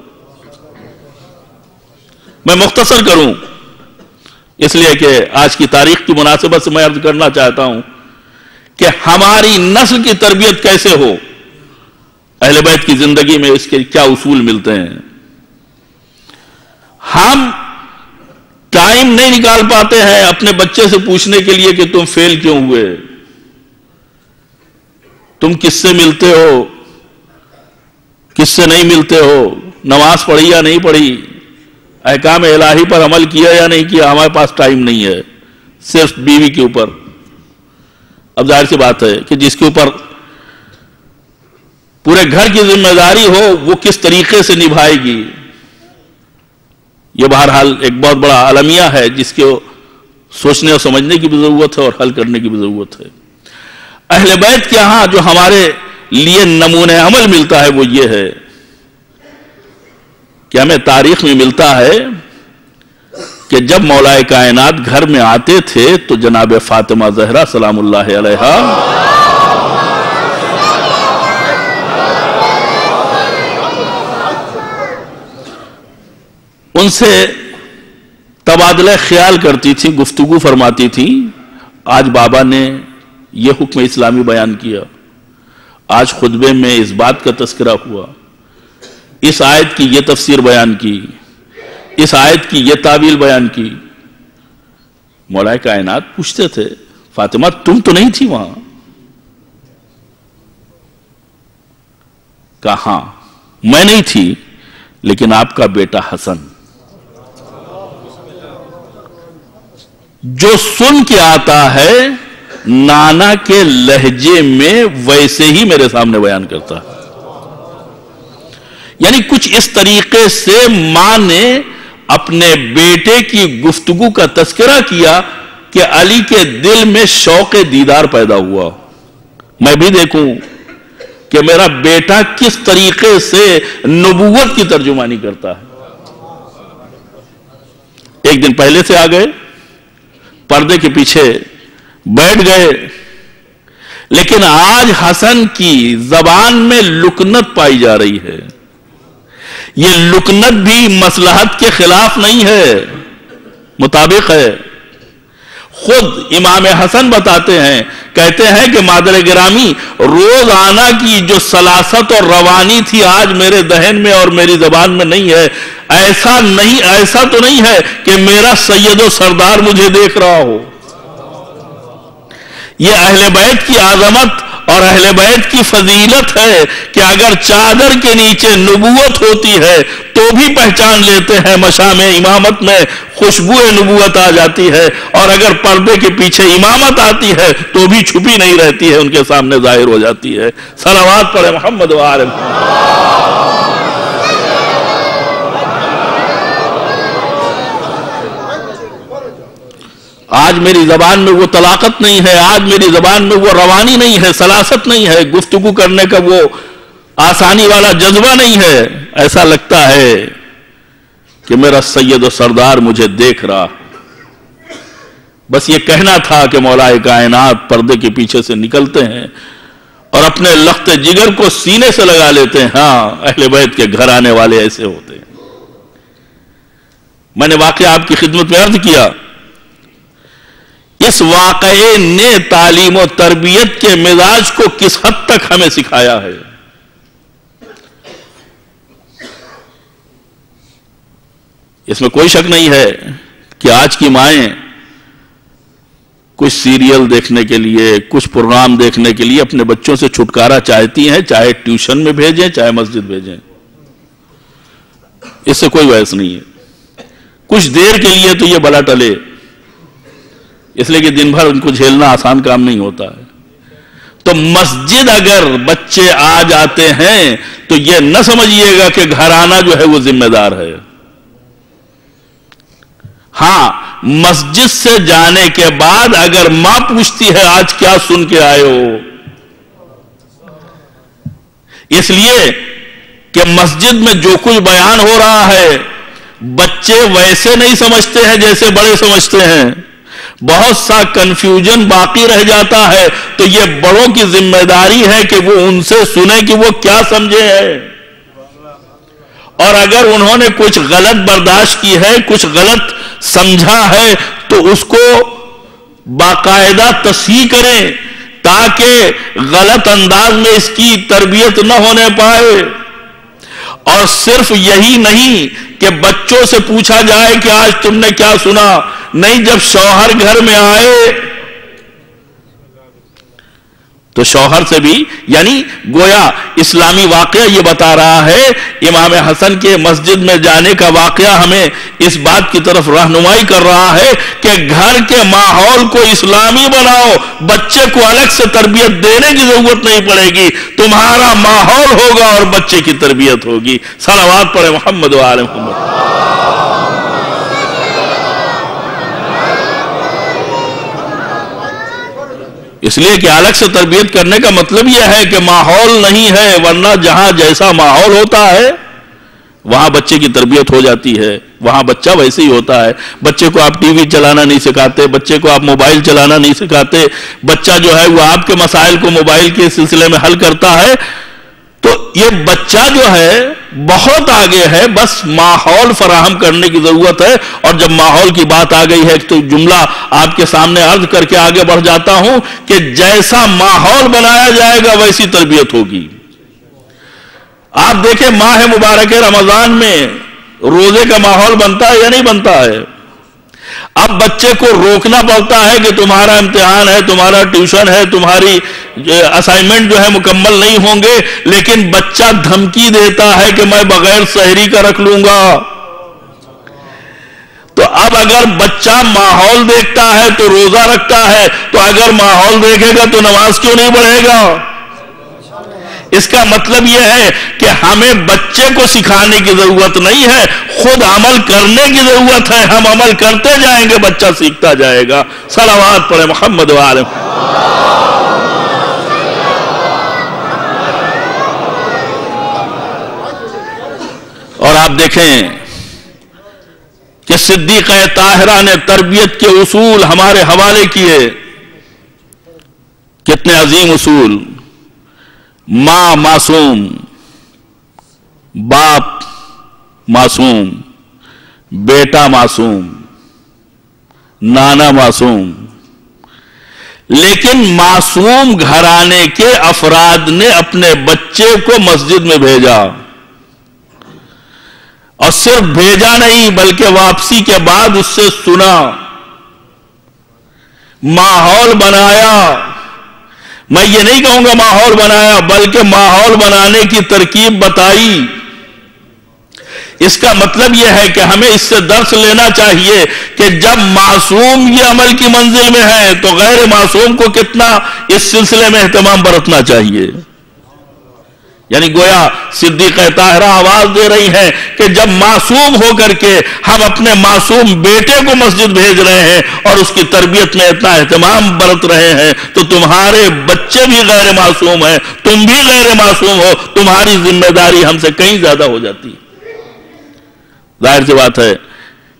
میں مختصر کروں اس لیے کہ آج کی تاریخ کی مناسبت سے میں عرض کرنا چاہتا ہوں کہ ہماری نسل کی تربیت کیسے ہو. اہل بیت کی زندگی میں اس کے کیا اصول ملتے ہیں. ہم ٹائم نہیں نکال پاتے ہیں اپنے بچے سے پوچھنے کے لیے کہ تم فیل کیوں ہوئے، تم کس سے ملتے ہو، کس سے نہیں ملتے ہو، نماز پڑھی یا نہیں پڑھی، احکام الہی پر عمل کیا یا نہیں کیا. ہمارے پاس ٹائم نہیں ہے. صرف بیوی کے اوپر. اب ظاہر سی بات ہے کہ جس کے اوپر پورے گھر کی ذمہ داری ہو وہ کس طریقے سے نبھائے گی. یہ بہرحال ایک بہت بڑا المیہ ہے جس کو سوچنے اور سمجھنے کی بھی ضرورت ہے اور حل کرنے کی بھی ضرورت ہے. اہل بیت کے ہاں جو ہمارے لیے نمونہ عمل ملتا ہے وہ یہ ہے کہ ہمیں تاریخ میں ملتا ہے کہ جب مولا کائنات گھر میں آتے تھے تو جناب فاطمہ زہرا سلام اللہ علیہا ان سے تبادلہ خیال کرتی تھی، گفتگو فرماتی تھی. آج بابا نے یہ حکم اسلامی بیان کیا، آج خطبے میں اس بات کا تذکرہ ہوا، اس آیت کی یہ تفسیر بیان کی، اس آیت کی یہ تعویل بیان کی. مولا کائنات پوچھتے تھے فاطمہ تم تو نہیں تھی وہاں؟ کہا ہاں میں نہیں تھی، لیکن آپ کا بیٹا حسن جو سن کے آتا ہے نانا کے لہجے میں ویسے ہی میرے سامنے بیان کرتا ہے. یعنی کچھ اس طریقے سے ماں نے اپنے بیٹے کی گفتگو کا تذکرہ کیا کہ علی کے دل میں شوق دیدار پیدا ہوا. میں بھی دیکھوں کہ میرا بیٹا کس طریقے سے نبوت کی ترجمانی کرتا ہے. ایک دن پہلے سے آ گئے، پردے کے پیچھے بیٹھ گئے، لیکن آج حسن کی زبان میں لکنت پائی جا رہی ہے. یہ لکنت بھی مصلحت کے خلاف نہیں ہے، مطابق ہے. خود امام حسن بتاتے ہیں، کہتے ہیں کہ مادر گرامی روزانہ کی جو سلاست اور روانی تھی آج میرے ذہن میں اور میری زبان میں نہیں ہے. ایسا تو نہیں ہے کہ میرا سید و سردار مجھے دیکھ رہا ہو. یہ اہل بیت کی عظمت اور اہل بیت کی فضیلت ہے کہ اگر چادر کے نیچے نبوت ہوتی ہے تو بھی پہچان لیتے ہیں، مشام امامت میں خوشبو نبوت آ جاتی ہے، اور اگر پردے کے پیچھے امامت آتی ہے تو بھی چھپی نہیں رہتی ہے، ان کے سامنے ظاہر ہو جاتی ہے. صلوات پڑھے محمد و آل محمد. آج میری زبان میں وہ طلاقت نہیں ہے، آج میری زبان میں وہ روانی نہیں ہے، سلاست نہیں ہے، گفتگو کرنے کا وہ آسانی والا جذبہ نہیں ہے. ایسا لگتا ہے کہ میرا سید و سردار مجھے دیکھ رہا. بس یہ کہنا تھا کہ مولا کائنات پردے کے پیچھے سے نکلتے ہیں اور اپنے لخت جگر کو سینے سے لگا لیتے ہیں. ہاں، اہل بیت کے گھر آنے والے ایسے ہوتے ہیں. میں نے واقعہ آپ کی خدمت میں عرض کیا. اس واقعے نے تعلیم و تربیت کے مزاج کو کس حد تک ہمیں سکھایا ہے. اس میں کوئی شک نہیں ہے کہ آج کی مائیں کچھ سیریل دیکھنے کے لیے، کچھ پروگرام دیکھنے کے لیے اپنے بچوں سے چھٹکارا چاہتی ہیں، چاہے ٹیوشن میں بھیجیں چاہے مسجد بھیجیں. اس سے کوئی بحث نہیں ہے. کچھ دیر کے لیے تو یہ بلا ٹلے، اس لیے کہ دن بھر ان کو جھیلنا آسان کام نہیں ہوتا ہے. تو مسجد اگر بچے آ جاتے ہیں تو یہ نہ سمجھیے گا کہ گھرانہ جو ہے وہ ذمہ دار ہے. ہاں، مسجد سے جانے کے بعد اگر ماں پوچھتی ہے آج کیا سن کے آئے ہو، اس لیے کہ مسجد میں جو کچھ بیان ہو رہا ہے بچے ویسے نہیں سمجھتے ہیں جیسے بڑے سمجھتے ہیں. بہت سا کنفیوژن باقی رہ جاتا ہے. تو یہ بڑوں کی ذمہ داری ہے کہ وہ ان سے سنیں کہ وہ کیا سمجھے ہیں، اور اگر انہوں نے کچھ غلط برداشت کی ہے، کچھ غلط سمجھا ہے تو اس کو باقاعدہ تصحیح کریں تاکہ غلط انداز میں اس کی تربیت نہ ہونے پائے. اور صرف یہی نہیں کہ بچوں سے پوچھا جائے کہ آج تم نے کیا سنا، نہیں، جب شوہر گھر میں آئے تو شوہر سے بھی، یعنی گویا اسلامی واقعہ یہ بتا رہا ہے، امام حسن کے مسجد میں جانے کا واقعہ ہمیں اس بات کی طرف رہنمائی کر رہا ہے کہ گھر کے ماحول کو اسلامی بناؤ، بچے کو الگ سے تربیت دینے کی ضرورت نہیں پڑے گی، تمہارا ماحول ہوگا اور بچے کی تربیت ہوگی۔ صلوات پڑھے محمد و آل محمد۔ اس لیے کہ الگ سے تربیت کرنے کا مطلب یہ ہے کہ ماحول نہیں ہے، ورنہ جہاں جیسا ماحول ہوتا ہے وہاں بچے کی تربیت ہو جاتی ہے، وہاں بچہ ویسے ہی ہوتا ہے۔ بچے کو آپ ٹی وی چلانا نہیں سکھاتے، بچے کو آپ موبائل چلانا نہیں سکھاتے، بچہ جو ہے وہ آپ کے مسائل کو موبائل کے سلسلے میں حل کرتا ہے، تو یہ بچہ جو ہے بہت آگے ہے، بس ماحول فراہم کرنے کی ضرورت ہے۔ اور جب ماحول کی بات آ گئی ہے تو جملہ آپ کے سامنے عرض کر کے آگے بڑھ جاتا ہوں کہ جیسا ماحول بنایا جائے گا ویسی تربیت ہوگی۔ آپ دیکھیں ماہ مبارک رمضان میں روزے کا ماحول بنتا ہے یا نہیں بنتا ہے؟ اب بچے کو روکنا پڑتا ہے کہ تمہارا امتحان ہے، تمہارا ٹیوشن ہے، تمہاری اسائنمنٹ جو ہے مکمل نہیں ہوں گے، لیکن بچہ دھمکی دیتا ہے کہ میں بغیر سحری کا رکھ لوں گا۔ تو اب اگر بچہ ماحول دیکھتا ہے تو روزہ رکھتا ہے، تو اگر ماحول دیکھے گا تو نماز کیوں نہیں پڑھے گا؟ اس کا مطلب یہ ہے کہ ہمیں بچے کو سکھانے کی ضرورت نہیں ہے، خود عمل کرنے کی ضرورت ہے۔ ہم عمل کرتے جائیں گے، بچہ سیکھتا جائے گا۔ صلوات پڑھے محمد و آل محمد۔ اور آپ دیکھیں کہ صدیقہ طاہرہ نے تربیت کے اصول ہمارے حوالے کیے، کتنے عظیم اصول۔ ماں معصوم، باپ معصوم، بیٹا معصوم، نانا معصوم، لیکن معصوم گھرانے کے افراد نے اپنے بچے کو مسجد میں بھیجا، اور صرف بھیجا نہیں بلکہ واپسی کے بعد اس سے سنا، ماحول بنایا۔ میں یہ نہیں کہوں گا ماحول بنایا، بلکہ ماحول بنانے کی ترکیب بتائی۔ اس کا مطلب یہ ہے کہ ہمیں اس سے درس لینا چاہیے کہ جب معصوم یہ عمل کی منزل میں ہے تو غیر معصوم کو کتنا اس سلسلے میں اہتمام برتنا چاہیے۔ یعنی گویا صدیقہ طاہرہ آواز دے رہی ہے کہ جب معصوم ہو کر کے ہم اپنے معصوم بیٹے کو مسجد بھیج رہے ہیں اور اس کی تربیت میں اتنا اہتمام برت رہے ہیں، تو تمہارے بچے بھی غیر معصوم ہیں، تم بھی غیر معصوم ہو، تمہاری ذمہ داری ہم سے کہیں زیادہ ہو جاتی ہے۔ ظاہر سی بات ہے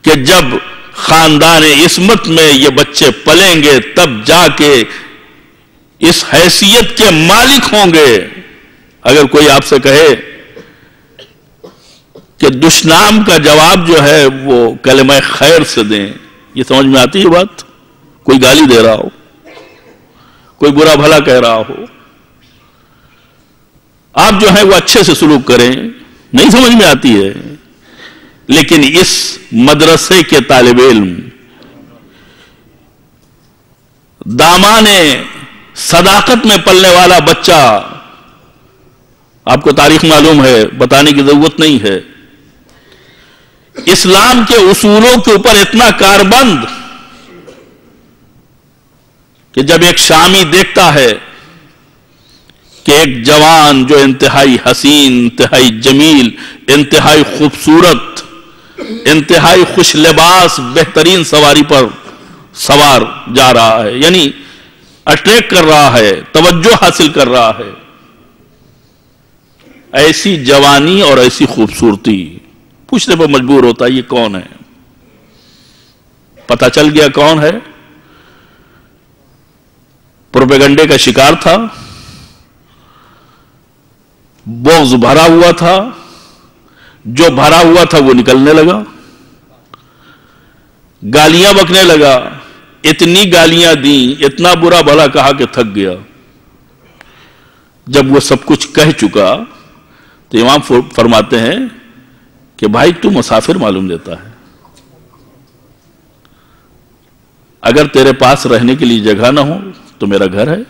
کہ جب خاندان عصمت میں یہ بچے پلیں گے تب جا کے اس حیثیت کے مالک ہوں گے۔ اگر کوئی آپ سے کہے کہ دشنام کا جواب جو ہے وہ کلمہ خیر سے دیں، یہ سمجھ میں آتی ہے بات؟ کوئی گالی دے رہا ہو، کوئی برا بھلا کہہ رہا ہو، آپ جو ہے وہ اچھے سے سلوک کریں، نہیں سمجھ میں آتی ہے۔ لیکن اس مدرسے کے طالب علم، دامان صداقت میں پلنے والا بچہ، آپ کو تاریخ معلوم ہے، بتانے کی ضرورت نہیں ہے، اسلام کے اصولوں کے اوپر اتنا کاربند کہ جب ایک شامی دیکھتا ہے کہ ایک جوان جو انتہائی حسین، انتہائی جمیل، انتہائی خوبصورت، انتہائی خوش لباس، بہترین سواری پر سوار جا رہا ہے، یعنی اٹریکٹ کر رہا ہے، توجہ حاصل کر رہا ہے، ایسی جوانی اور ایسی خوبصورتی، پوچھنے پر مجبور ہوتا ہے یہ کون ہے؟ پتہ چل گیا کون ہے؟ پروپیگنڈے کا شکار تھا، بغض بھرا ہوا تھا، جو بھرا ہوا تھا وہ نکلنے لگا، گالیاں بکنے لگا، اتنی گالیاں دیں، اتنا برا بھلا کہا کہ تھک گیا۔ جب وہ سب کچھ کہہ چکا تو امام فرماتے ہیں کہ بھائی تو مسافر معلوم دیتا ہے، اگر تیرے پاس رہنے کے لیے جگہ نہ ہو تو میرا گھر ہے،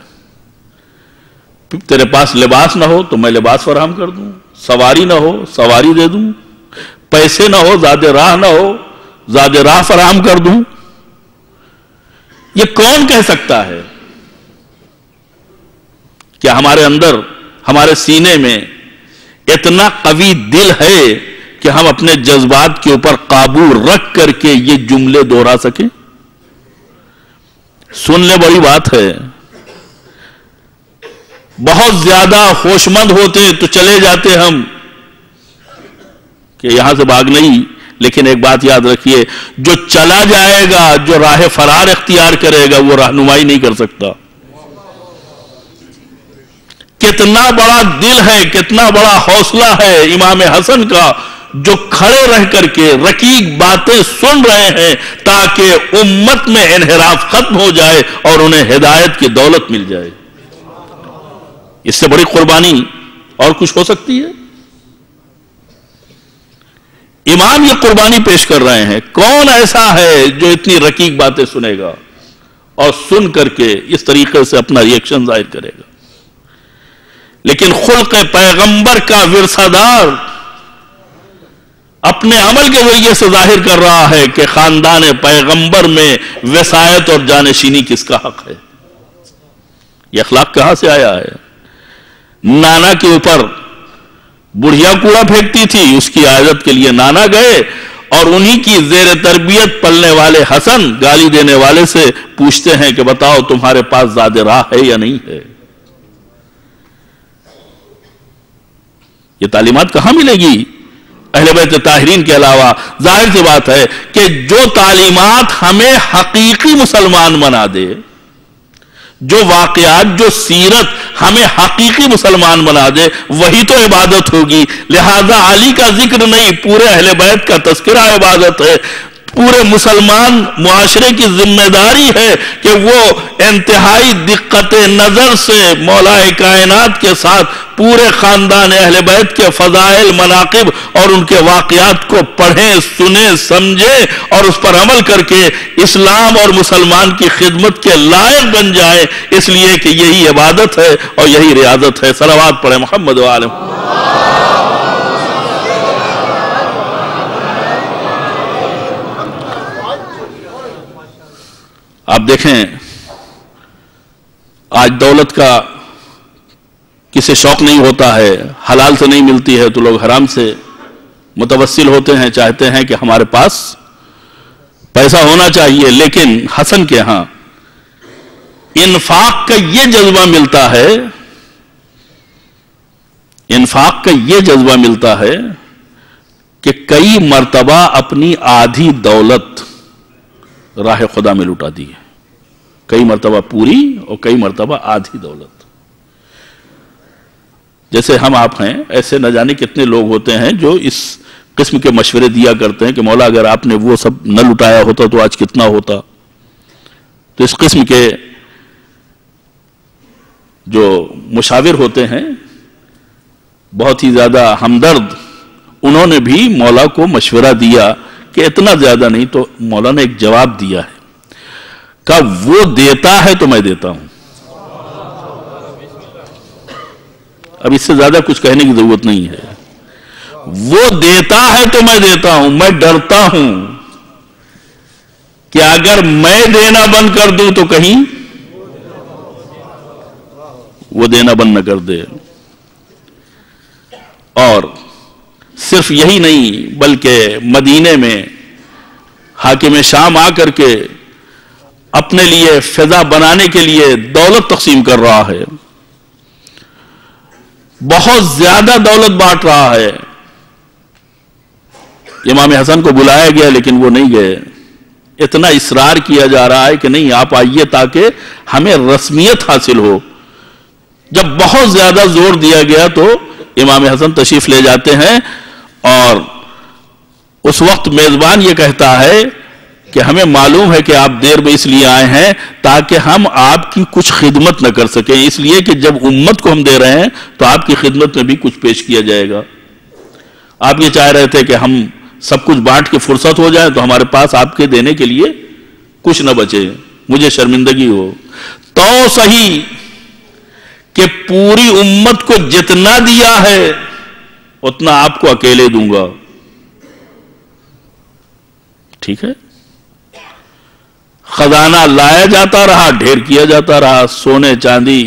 تیرے پاس لباس نہ ہو تو میں لباس فراہم کر دوں، سواری نہ ہو سواری دے دوں، پیسے نہ ہو زاد راہ نہ ہو زاد راہ فراہم کر دوں۔ یہ کون کہہ سکتا ہے؟ کیا ہمارے اندر ہمارے سینے میں اتنا قوی دل ہے کہ ہم اپنے جذبات کے اوپر قابو رکھ کر کے یہ جملے دوہرا سکیں؟ سن لے، بڑی بات ہے۔ بہت زیادہ ہوشمند ہوتے تو چلے جاتے ہم کہ یہاں سے بھاگ نہیں، لیکن ایک بات یاد رکھیے، جو چلا جائے گا، جو راہ فرار اختیار کرے گا، وہ رہنمائی نہیں کر سکتا۔ کتنا بڑا دل ہے، کتنا بڑا حوصلہ ہے امام حسن کا، جو کھڑے رہ کر کے رقیق باتیں سن رہے ہیں تاکہ امت میں انحراف ختم ہو جائے اور انہیں ہدایت کی دولت مل جائے۔ اس سے بڑی قربانی اور کچھ ہو سکتی ہے؟ امام یہ قربانی پیش کر رہے ہیں۔ کون ایسا ہے جو اتنی رقیق باتیں سنے گا اور سن کر کے اس طریقے سے اپنا ریئیکشن ظاہر کرے گا؟ لیکن خلق پیغمبر کا ورثہ دار اپنے عمل کے ذریعے سے ظاہر کر رہا ہے کہ خاندان پیغمبر میں وصایت اور جانشینی کس کا حق ہے۔ یہ اخلاق کہاں سے آیا ہے؟ نانا کے اوپر بڑھیا کوڑا پھینکتی تھی، اس کی عادت کے لیے نانا گئے اور انہی کی زیر تربیت پلنے والے حسن گالی دینے والے سے پوچھتے ہیں کہ بتاؤ تمہارے پاس زاد راہ ہے یا نہیں ہے؟ یہ تعلیمات کہاں ملے گی اہل بیت طاہرین کے علاوہ؟ ظاہر سی بات ہے کہ جو تعلیمات ہمیں حقیقی مسلمان بنا دے، جو واقعات، جو سیرت ہمیں حقیقی مسلمان بنا دے، وہی تو عبادت ہوگی۔ لہذا علی کا ذکر نہیں، پورے اہل بیت کا تذکرہ عبادت ہے۔ پورے مسلمان معاشرے کی ذمہ داری ہے کہ وہ انتہائی دقت نظر سے مولا کائنات کے ساتھ پورے خاندان اہل بیت کے فضائل، مناقب اور ان کے واقعات کو پڑھیں، سنیں، سمجھیں اور اس پر عمل کر کے اسلام اور مسلمان کی خدمت کے لائق بن جائیں، اس لیے کہ یہی عبادت ہے اور یہی ریاضت ہے۔ صلوات پڑھیں محمد و آلہ۔ آپ دیکھیں، آج دولت کا کسی شوق نہیں ہوتا ہے، حلال سے نہیں ملتی ہے تو لوگ حرام سے متوسل ہوتے ہیں، چاہتے ہیں کہ ہمارے پاس پیسہ ہونا چاہیے۔ لیکن حسن کے ہاں انفاق کا یہ جذبہ ملتا ہے، انفاق کا یہ جذبہ ملتا ہے کہ کئی مرتبہ اپنی آدھی دولت راہ خدا میں لٹا دی ہے، کئی مرتبہ پوری اور کئی مرتبہ آدھی دولت۔ جیسے ہم آپ ہیں، ایسے نہ جانے کتنے لوگ ہوتے ہیں جو اس قسم کے مشورے دیا کرتے ہیں کہ مولا اگر آپ نے وہ سب نہ لٹایا ہوتا تو آج کتنا ہوتا۔ تو اس قسم کے جو مشاور ہوتے ہیں، بہت ہی زیادہ ہمدرد، انہوں نے بھی مولا کو مشورہ دیا کہ اتنا زیادہ نہیں، تو مولا نے ایک جواب دیا ہے، کہ وہ دیتا ہے تو میں دیتا ہوں۔ اب اس سے زیادہ کچھ کہنے کی ضرورت نہیں ہے۔ وہ دیتا ہے تو میں دیتا ہوں، میں ڈرتا ہوں کہ اگر میں دینا بند کر دوں تو کہیں وہ دینا بند نہ کر دے۔ اور صرف یہی نہیں بلکہ مدینے میں حاکم شام آ کر کے اپنے لیے فضا بنانے کے لیے دولت تقسیم کر رہا ہے، بہت زیادہ دولت بانٹ رہا ہے۔ امام حسن کو بلایا گیا لیکن وہ نہیں گئے، اتنا اصرار کیا جا رہا ہے کہ نہیں آپ آئیے تاکہ ہمیں رسمیت حاصل ہو۔ جب بہت زیادہ زور دیا گیا تو امام حسن تشریف لے جاتے ہیں اور اس وقت میزبان یہ کہتا ہے کہ ہمیں معلوم ہے کہ آپ دیر میں اس لیے آئے ہیں تاکہ ہم آپ کی کچھ خدمت نہ کر سکیں، اس لیے کہ جب امت کو ہم دے رہے ہیں تو آپ کی خدمت میں بھی کچھ پیش کیا جائے گا۔ آپ یہ چاہ رہے تھے کہ ہم سب کچھ بانٹ کے فرصت ہو جائے تو ہمارے پاس آپ کے دینے کے لیے کچھ نہ بچے، مجھے شرمندگی ہو تو صحیح کہ پوری امت کو جتنا دیا ہے اتنا آپ کو اکیلے دوں گا، ٹھیک ہے؟ خزانہ لایا جاتا رہا، ڈھیر کیا جاتا رہا، سونے چاندی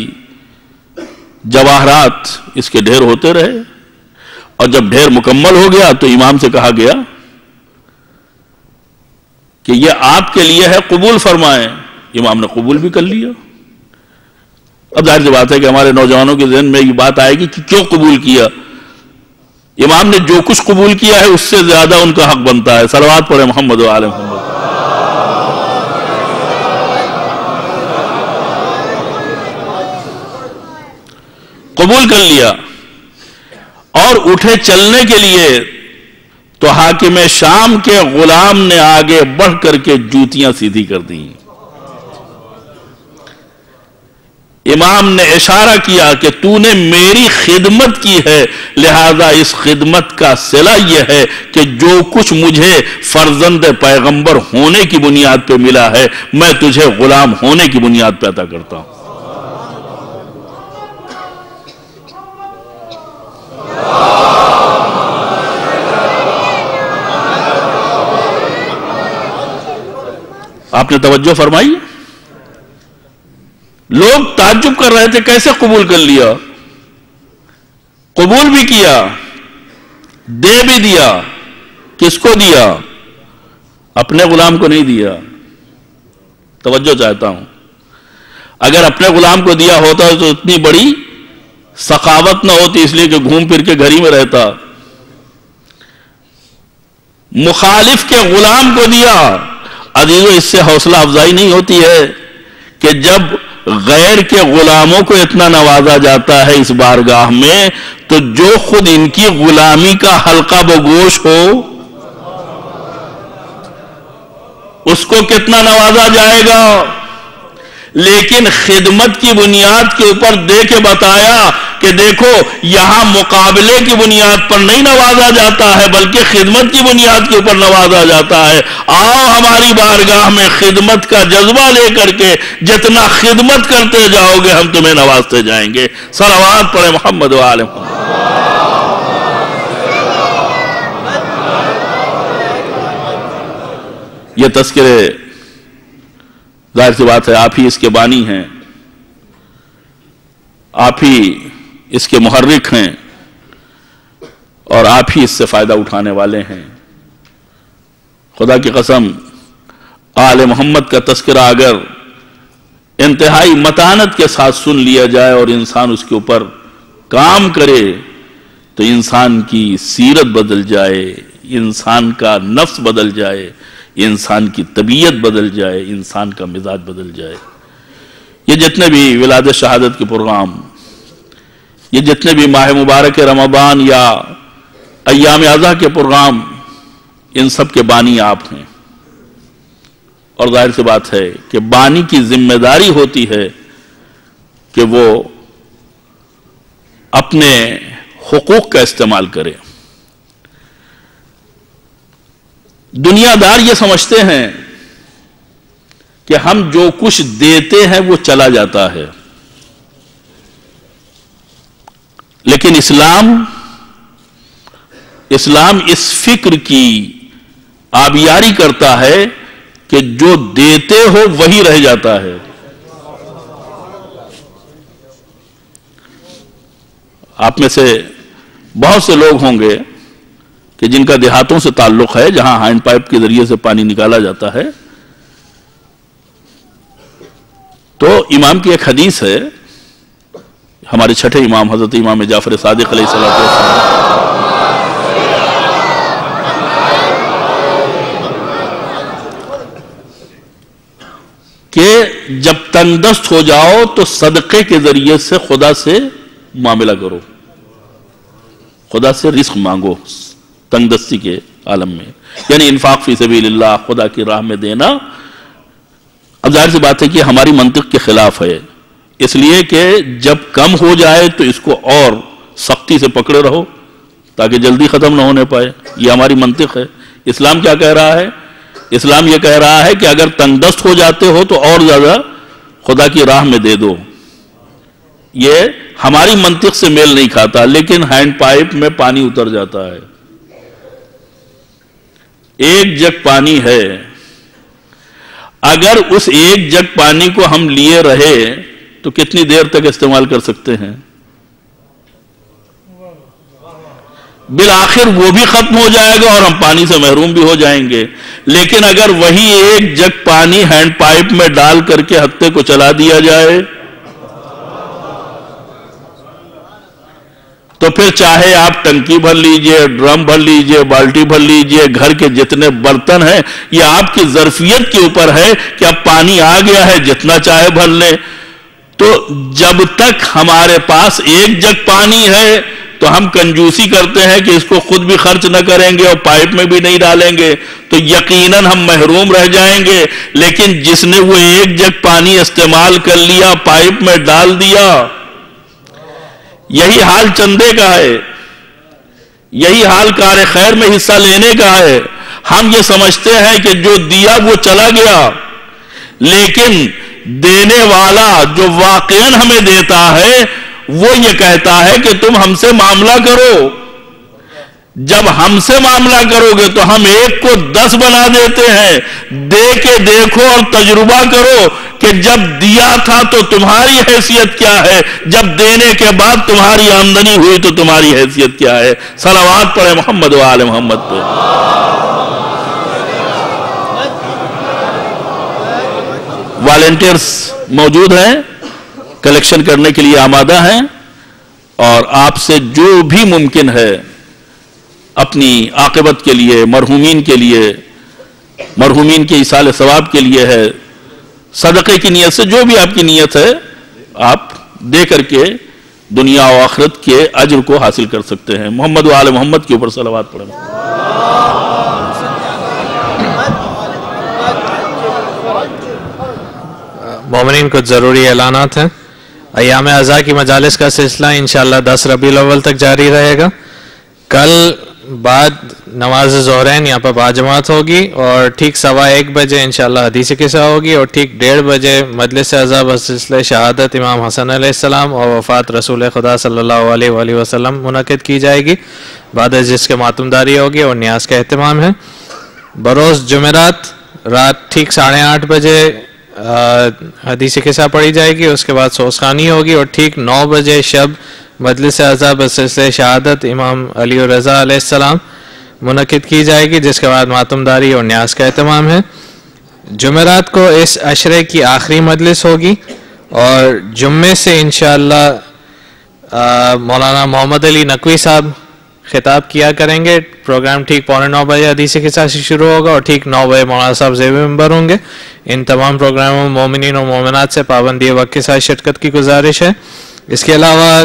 جواہرات اس کے ڈھیر ہوتے رہے، اور جب ڈھیر مکمل ہو گیا تو امام سے کہا گیا کہ یہ آپ کے لیے ہے، قبول فرمائیں۔ امام نے قبول بھی کر لیا۔ اب ظاہر سی بات ہے کہ ہمارے نوجوانوں کے ذہن میں یہ بات آئے گی کہ کیوں قبول کیا؟ امام نے جو کچھ قبول کیا ہے اس سے زیادہ ان کا حق بنتا ہے۔ صلوات پڑھے محمد و آل محمد۔ قبول کر لیا اور اٹھے چلنے کے لیے تو حاکم شام کے غلام نے آگے بڑھ کر کے جوتیاں سیدھی کر دیں۔ امام نے اشارہ کیا کہ تو نے میری خدمت کی ہے، لہذا اس خدمت کا صلہ یہ ہے کہ جو کچھ مجھے فرزند پیغمبر ہونے کی بنیاد پہ ملا ہے میں تجھے غلام ہونے کی بنیاد پہ عطا کرتا ہوں۔ آپ نے توجہ فرمائی؟ لوگ تعجب کر رہے تھے کیسے قبول کر لیا؟ قبول بھی کیا، دے بھی دیا۔ کس کو دیا؟ اپنے غلام کو نہیں دیا۔ توجہ چاہتا ہوں، اگر اپنے غلام کو دیا ہوتا تو اتنی بڑی سخاوت نہ ہوتی، اس لیے کہ گھوم پھر کے گھر ہی میں رہتا۔ مخالف کے غلام کو دیا۔ عزیزو، اس سے حوصلہ افزائی نہیں ہوتی ہے کہ جب غیر کے غلاموں کو اتنا نوازا جاتا ہے اس بارگاہ میں تو جو خود ان کی غلامی کا حلقہ بگوش ہو اس کو کتنا نوازا جائے گا؟ لیکن خدمت کی بنیاد کے اوپر دے کے بتایا کہ دیکھو یہاں مقابلے کی بنیاد پر نہیں نوازا جاتا ہے بلکہ خدمت کی بنیاد کے اوپر نوازا جاتا ہے۔ آؤ ہماری بارگاہ میں خدمت کا جذبہ لے کر کے جتنا خدمت کرتے جاؤ گے ہم تمہیں نوازتے جائیں گے۔ صلوات پڑھے محمد و آل محمد۔ یہ تذکرے ظاہر سی بات ہے آپ ہی اس کے بانی ہیں، آپ ہی اس کے محرک ہیں اور آپ ہی اس سے فائدہ اٹھانے والے ہیں۔ خدا کی قسم، آل محمد کا تذکرہ اگر انتہائی متانت کے ساتھ سن لیا جائے اور انسان اس کے اوپر کام کرے تو انسان کی سیرت بدل جائے، انسان کا نفس بدل جائے، انسان کی طبیعت بدل جائے، انسان کا مزاج بدل جائے۔ یہ جتنے بھی ولادت شہادت کے پروگرام، یہ جتنے بھی ماہ مبارک رمضان یا ایام اعضا کے پروگرام، ان سب کے بانی آپ ہیں۔ اور ظاہر سی بات ہے کہ بانی کی ذمہ داری ہوتی ہے کہ وہ اپنے حقوق کا استعمال کرے۔ دنیا دار یہ سمجھتے ہیں کہ ہم جو کچھ دیتے ہیں وہ چلا جاتا ہے، لیکن اسلام اس فکر کی آبیاری کرتا ہے کہ جو دیتے ہو وہی رہ جاتا ہے۔ آپ میں سے بہت سے لوگ ہوں گے کہ جن کا دیہاتوں سے تعلق ہے جہاں ہینڈ پائپ کے ذریعے سے پانی نکالا جاتا ہے، تو امام کی ایک حدیث ہے، ہمارے چھٹے امام حضرت امام جعفر صادق علیہ السلام کہ جب تندرست ہو جاؤ تو صدقے کے ذریعے سے خدا سے معاملہ کرو، خدا سے رزق مانگو، تنگ دستی کے عالم میں، یعنی انفاق فی سبیل اللہ، خدا کی راہ میں دینا۔ اب ظاہر سی بات ہے کہ ہماری منطق کے خلاف ہے، اس لیے کہ جب کم ہو جائے تو اس کو اور سختی سے پکڑے رہو تاکہ جلدی ختم نہ ہونے پائے، یہ ہماری منطق ہے۔ اسلام کیا کہہ رہا ہے؟ اسلام یہ کہہ رہا ہے کہ اگر تنگ دست ہو جاتے ہو تو اور زیادہ خدا کی راہ میں دے دو۔ یہ ہماری منطق سے میل نہیں کھاتا، لیکن ہینڈ پائپ میں پانی اتر جاتا ہے۔ ایک جگ پانی ہے، اگر اس ایک جگ پانی کو ہم لیے رہے تو کتنی دیر تک استعمال کر سکتے ہیں؟ بالآخر وہ بھی ختم ہو جائے گا اور ہم پانی سے محروم بھی ہو جائیں گے۔ لیکن اگر وہی ایک جگ پانی ہینڈ پائپ میں ڈال کر کے ہفتے کو چلا دیا جائے تو پھر چاہے آپ ٹنکی بھر لیجئے، ڈرم بھر لیجئے، بالٹی بھر لیجئے، گھر کے جتنے برتن ہیں، یہ آپ کی ظرفیت کے اوپر ہے کہ اب پانی آ گیا ہے، جتنا چاہے بھر لیں۔ تو جب تک ہمارے پاس ایک جگ پانی ہے تو ہم کنجوسی کرتے ہیں کہ اس کو خود بھی خرچ نہ کریں گے اور پائپ میں بھی نہیں ڈالیں گے تو یقیناً ہم محروم رہ جائیں گے۔ لیکن جس نے وہ ایک جگ پانی استعمال کر لیا، پائپ میں ڈال دیا، یہی حال چندے کا ہے، یہی حال کار خیر میں حصہ لینے کا ہے۔ ہم یہ سمجھتے ہیں کہ جو دیا وہ چلا گیا، لیکن دینے والا جو واقعاً ہمیں دیتا ہے وہ یہ کہتا ہے کہ تم ہم سے معاملہ کرو۔ جب ہم سے معاملہ کرو گے تو ہم ایک کو 10 بنا دیتے ہیں۔ دے کے دیکھو اور تجربہ کرو کہ جب دیا تھا تو تمہاری حیثیت کیا ہے، جب دینے کے بعد تمہاری آمدنی ہوئی تو تمہاری حیثیت کیا ہے۔ صلوات پڑھیں محمد و آل محمد پہ۔ والنٹیئرز موجود ہیں، کلیکشن کرنے کے لیے آمادہ ہیں، اور آپ سے جو بھی ممکن ہے اپنی عاقبت کے لیے، مرحومین کے لیے، مرحومین کے ایصال ثواب کے لیے ہے، صدقے کی نیت سے جو بھی آپ کی نیت ہے آپ دے کر کے دنیا و آخرت کے اجر کو حاصل کر سکتے ہیں۔ محمد و آل محمد کے اوپر صلوات پڑھیں۔ مومنین کچھ ضروری اعلانات ہیں۔ ایام عزا کی مجالس کا سلسلہ انشاءاللہ 10 ربیع الاول تک جاری رہے گا۔ کل بعد نماز ظہرین یہاں پر باجماعت ہوگی، اور ٹھیک 1:15 بجے انشاءاللہ حدیث قصہ ہوگی، اور ٹھیک 1:30 بجے مجلس عزا بسلسلہ شہادت امام حسن علیہ السلام اور وفات رسول خدا صلی اللہ علیہ وآلہ وسلم منعقد کی جائے گی، بعد جس کے ماتمداری ہوگی اور نیاز کا اہتمام ہے۔ بروز جمعرات رات ٹھیک 8:30 بجے حدیث قصہ پڑھی جائے گی، اس کے بعد سوسخانی ہوگی، اور ٹھیک 9 بجے شب مجلس عزا بسلسلہ شہادت امام علی رضا علیہ السلام منعقد کی جائے گی، جس کے بعد ماتمداری اور نیاز کا اہتمام ہے۔ جمعرات کو اس عشرے کی آخری مجلس ہوگی، اور جمعے سے انشاءاللہ مولانا محمد علی نقوی صاحب خطاب کیا کریں گے۔ پروگرام ٹھیک 8:45 بجے حدیث قصہ سے شروع ہوگا، اور ٹھیک 9 بجے مولانا صاحب زیب منبر ہوں گے۔ ان تمام پروگراموں میں مومنین اور مومنات سے پابندی وقت کے ساتھ شرکت کی گزارش ہے۔ اس کے علاوہ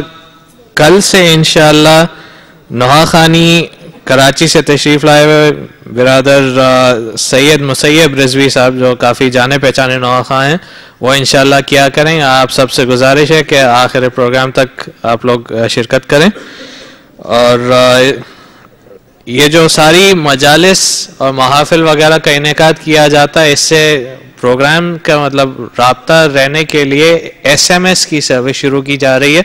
کل سے انشاءاللہ نوحہ خانی کراچی سے تشریف لائے ہوئے برادر سید مسیب رضوی صاحب، جو کافی جانے پہچانے نوحہ خواہ ہیں، وہ انشاءاللہ کیا کریں۔ آپ سب سے گزارش ہے کہ آخر پروگرام تک آپ لوگ شرکت کریں۔ اور یہ جو ساری مجالس اور محافل وغیرہ کا انعقاد کیا جاتا ہے، اس سے پروگرام کا مطلب رابطہ رہنے کے لیے SMS کی سروس شروع کی جا رہی ہے۔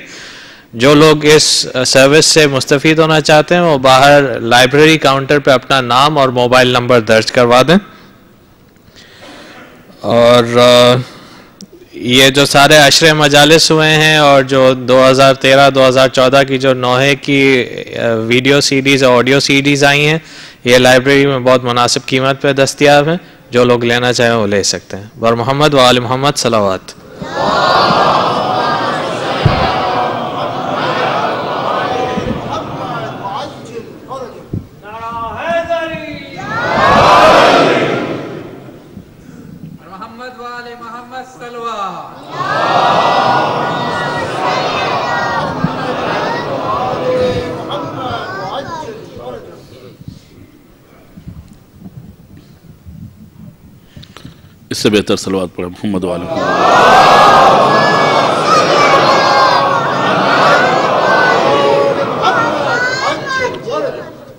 جو لوگ اس سروس سے مستفید ہونا چاہتے ہیں وہ باہر لائبریری کاؤنٹر پہ اپنا نام اور موبائل نمبر درج کروا دیں۔ اور یہ جو سارے عشرے مجالس ہوئے ہیں اور جو 2013-2014 کی جو نوحے کی ویڈیو CDs اور آڈیو CDs آئی ہیں، یہ لائبریری میں بہت مناسب قیمت پہ دستیاب ہیں۔ جو لوگ لینا چاہیں وہ لے سکتے ہیں۔ بر محمد و آل محمد صلوات۔ اس سے بہتر صلوات پڑھیں محمد وعلی محمد۔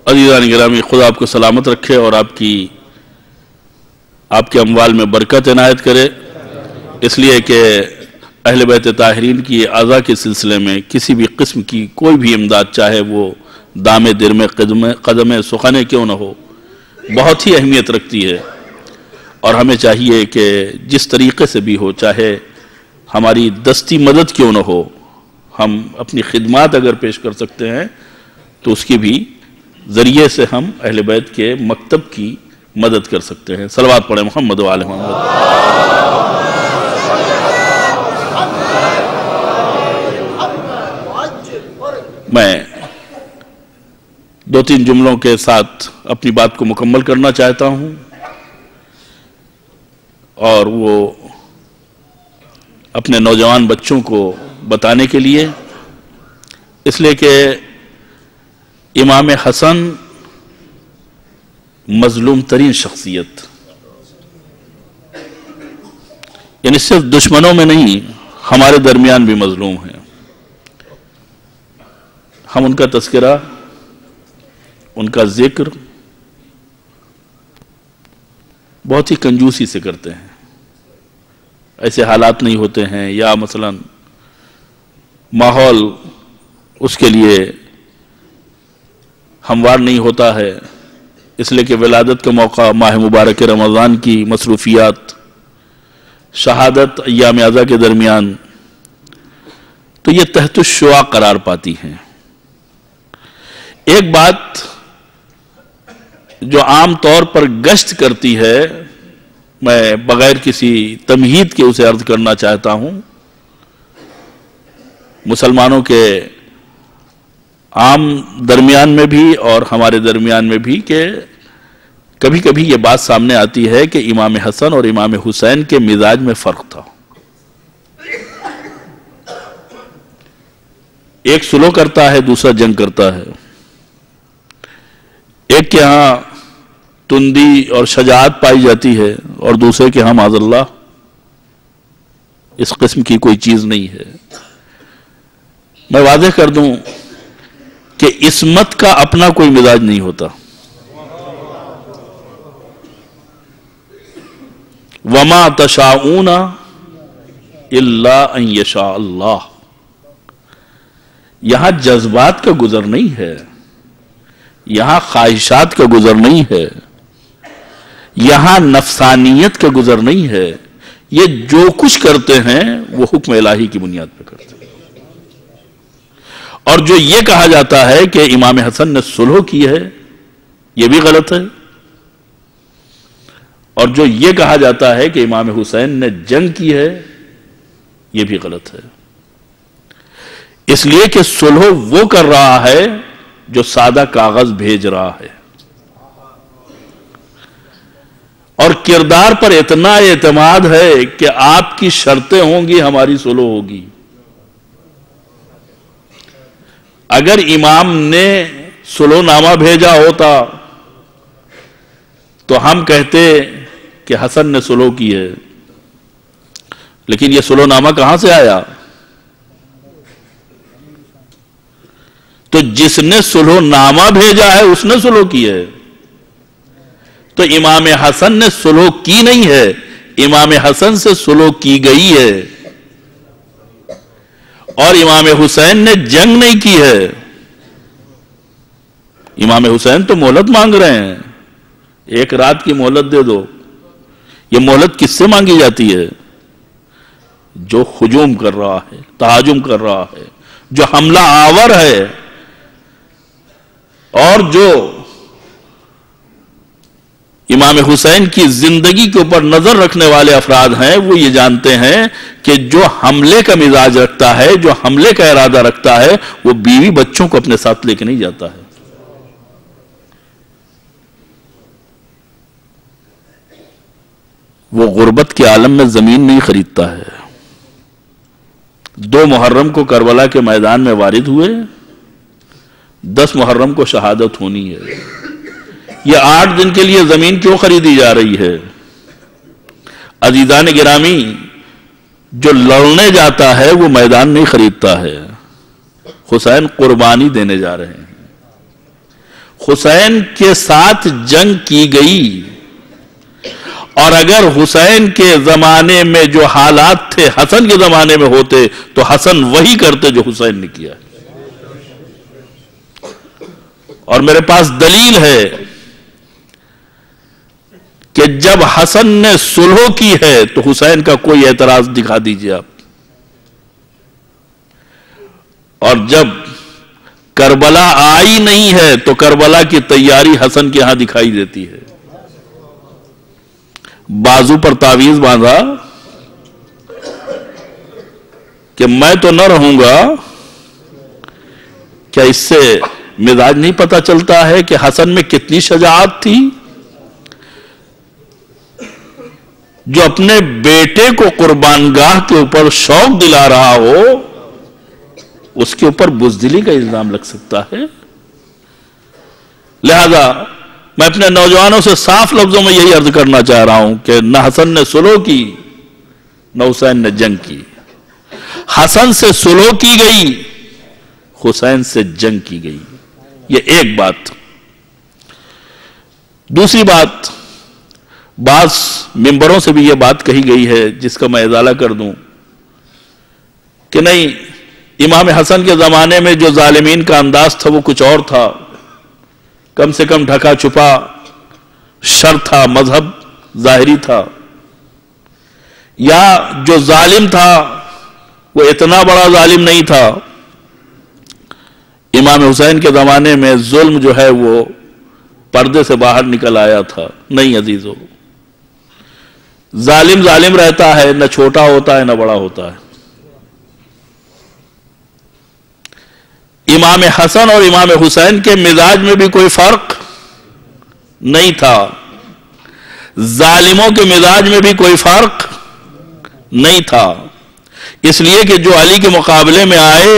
عزیزان گرامی، خدا آپ کو سلامت رکھے اور آپ کے اموال میں برکت عنایت کرے، اس لیے کہ اہل بیت طاہرین کی اعضاء کے سلسلے میں کسی بھی قسم کی کوئی بھی امداد، چاہے وہ دام درم قدم سخن کیوں نہ ہو، بہت ہی اہمیت رکھتی ہے، اور ہمیں چاہیے کہ جس طریقے سے بھی ہو، چاہے ہماری دستی مدد کیوں نہ ہو، ہم اپنی خدمات اگر پیش کر سکتے ہیں تو اس کی بھی ذریعے سے ہم اہل بیت کے مکتب کی مدد کر سکتے ہیں۔ صلوات پڑھیں محمد وعلی محمد۔ میں 2-3 جملوں کے ساتھ اپنی بات کو مکمل کرنا چاہتا ہوں، اور وہ اپنے نوجوان بچوں کو بتانے کے لیے، اس لیے کہ امام حسن مظلوم ترین شخصیت، یعنی صرف دشمنوں میں نہیں، ہمارے درمیان بھی مظلوم ہیں۔ ہم ان کا تذکرہ، ان کا ذکر بہت ہی کنجوسی سے کرتے ہیں، ایسے حالات نہیں ہوتے ہیں، یا مثلا ماحول اس کے لیے ہموار نہیں ہوتا ہے، اس لیے کہ ولادت کا موقع، ماہ مبارک رمضان کی مصروفیات، شہادت ایام اعزا کے درمیان، تو یہ تحت الشعاع قرار پاتی ہیں۔ ایک بات جو عام طور پر گشت کرتی ہے، میں بغیر کسی تمہید کے اسے عرض کرنا چاہتا ہوں، مسلمانوں کے عام درمیان میں بھی اور ہمارے درمیان میں بھی، کہ کبھی کبھی یہ بات سامنے آتی ہے کہ امام حسن اور امام حسین کے مزاج میں فرق تھا۔ ایک سلو کرتا ہے، دوسرا جنگ کرتا ہے۔ ایک کے ہاں تندی اور شجاعت پائی جاتی ہے، اور دوسرے کے ہاں معاذ اللہ اس قسم کی کوئی چیز نہیں ہے۔ میں واضح کر دوں کہ عصمت کا اپنا کوئی مزاج نہیں ہوتا۔ وَمَا تَشَاءُونَ إِلَّا أَن يَشَاءَ اللَّهُ، یہاں جذبات کا گزر نہیں ہے، یہاں خواہشات کا گزر نہیں ہے، یہاں نفسانیت کا گزر نہیں ہے، یہ جو کچھ کرتے ہیں وہ حکم الہی کی بنیاد پہ کرتے ہیں۔ اور جو یہ کہا جاتا ہے کہ امام حسن نے صلح کی ہے، یہ بھی غلط ہے، اور جو یہ کہا جاتا ہے کہ امام حسین نے جنگ کی ہے، یہ بھی غلط ہے، اس لیے کہ صلح وہ کر رہا ہے جو سادہ کاغذ بھیج رہا ہے، اور کردار پر اتنا اعتماد ہے کہ آپ کی شرطیں ہوں گی، ہماری صلح ہوگی۔ اگر امام نے صلح نامہ بھیجا ہوتا تو ہم کہتے کہ حسن نے صلح کی ہے، لیکن یہ صلح نامہ کہاں سے آیا؟ تو جس نے صلح نامہ بھیجا ہے اس نے صلح کی ہے، تو امام حسن نے صلح کی نہیں ہے، امام حسن سے صلح کی گئی ہے، اور امام حسین نے جنگ نہیں کی ہے۔ امام حسین تو مہلت مانگ رہے ہیں، ایک رات کی مہلت دے دو۔ یہ مہلت کس سے مانگی جاتی ہے؟ جو ہجوم کر رہا ہے، تہاجم کر رہا ہے، جو حملہ آور ہے، اور جو امام حسین کی زندگی کے اوپر نظر رکھنے والے افراد ہیں، وہ یہ جانتے ہیں کہ جو حملے کا مزاج رکھتا ہے، جو حملے کا ارادہ رکھتا ہے، وہ بیوی بچوں کو اپنے ساتھ لے کے نہیں جاتا ہے۔ وہ غربت کے عالم میں زمین نہیں خریدتا ہے۔ 2 محرم کو کربلا کے میدان میں وارد ہوئے، 10 محرم کو شہادت ہونی ہے۔ یہ 8 دن کے لیے زمین کیوں خریدی جا رہی ہے؟ عزیزان گرامی، جو لڑنے جاتا ہے وہ میدان نہیں خریدتا ہے. حسین قربانی دینے جا رہے ہیں. حسین کے ساتھ جنگ کی گئی، اور اگر حسین کے زمانے میں جو حالات تھے حسن کے زمانے میں ہوتے تو حسن وہی کرتے جو حسین نے کیا. اور میرے پاس دلیل ہے کہ جب حسن نے صلح کی ہے تو حسین کا کوئی اعتراض دکھا دیجئے آپ. اور جب کربلا آئی نہیں ہے تو کربلا کی تیاری حسن کے ہاں دکھائی دیتی ہے. بازو پر تعویذ باندھا کہ میں تو نہ رہوں گا. کیا اس سے مزاج نہیں پتا چلتا ہے کہ حسن میں کتنی شجاعت تھی؟ جو اپنے بیٹے کو قربانگاہ کے اوپر شوق دلا رہا ہو اس کے اوپر بزدلی کا الزام لگ سکتا ہے. لہذا میں اپنے نوجوانوں سے صاف لفظوں میں یہی عرض کرنا چاہ رہا ہوں کہ نہ حسن نے صلح کی نہ حسین نے جنگ کی. حسن سے صلح کی گئی، حسین سے جنگ کی گئی. یہ ایک بات. دوسری بات، بعض ممبروں سے بھی یہ بات کہی گئی ہے جس کا میں ازالہ کر دوں کہ نہیں، امام حسن کے زمانے میں جو ظالمین کا انداز تھا وہ کچھ اور تھا. کم سے کم ڈھکا چھپا شر تھا، مذہب ظاہری تھا. یا جو ظالم تھا وہ اتنا بڑا ظالم نہیں تھا. امام حسین کے زمانے میں ظلم جو ہے وہ پردے سے باہر نکل آیا تھا. نہیں عزیزو، ظالم ظالم رہتا ہے، نہ چھوٹا ہوتا ہے نہ بڑا ہوتا ہے. امام حسن اور امام حسین کے مزاج میں بھی کوئی فرق نہیں تھا. ظالموں کے مزاج میں بھی کوئی فرق نہیں تھا. اس لیے کہ جو علی کے مقابلے میں آئے،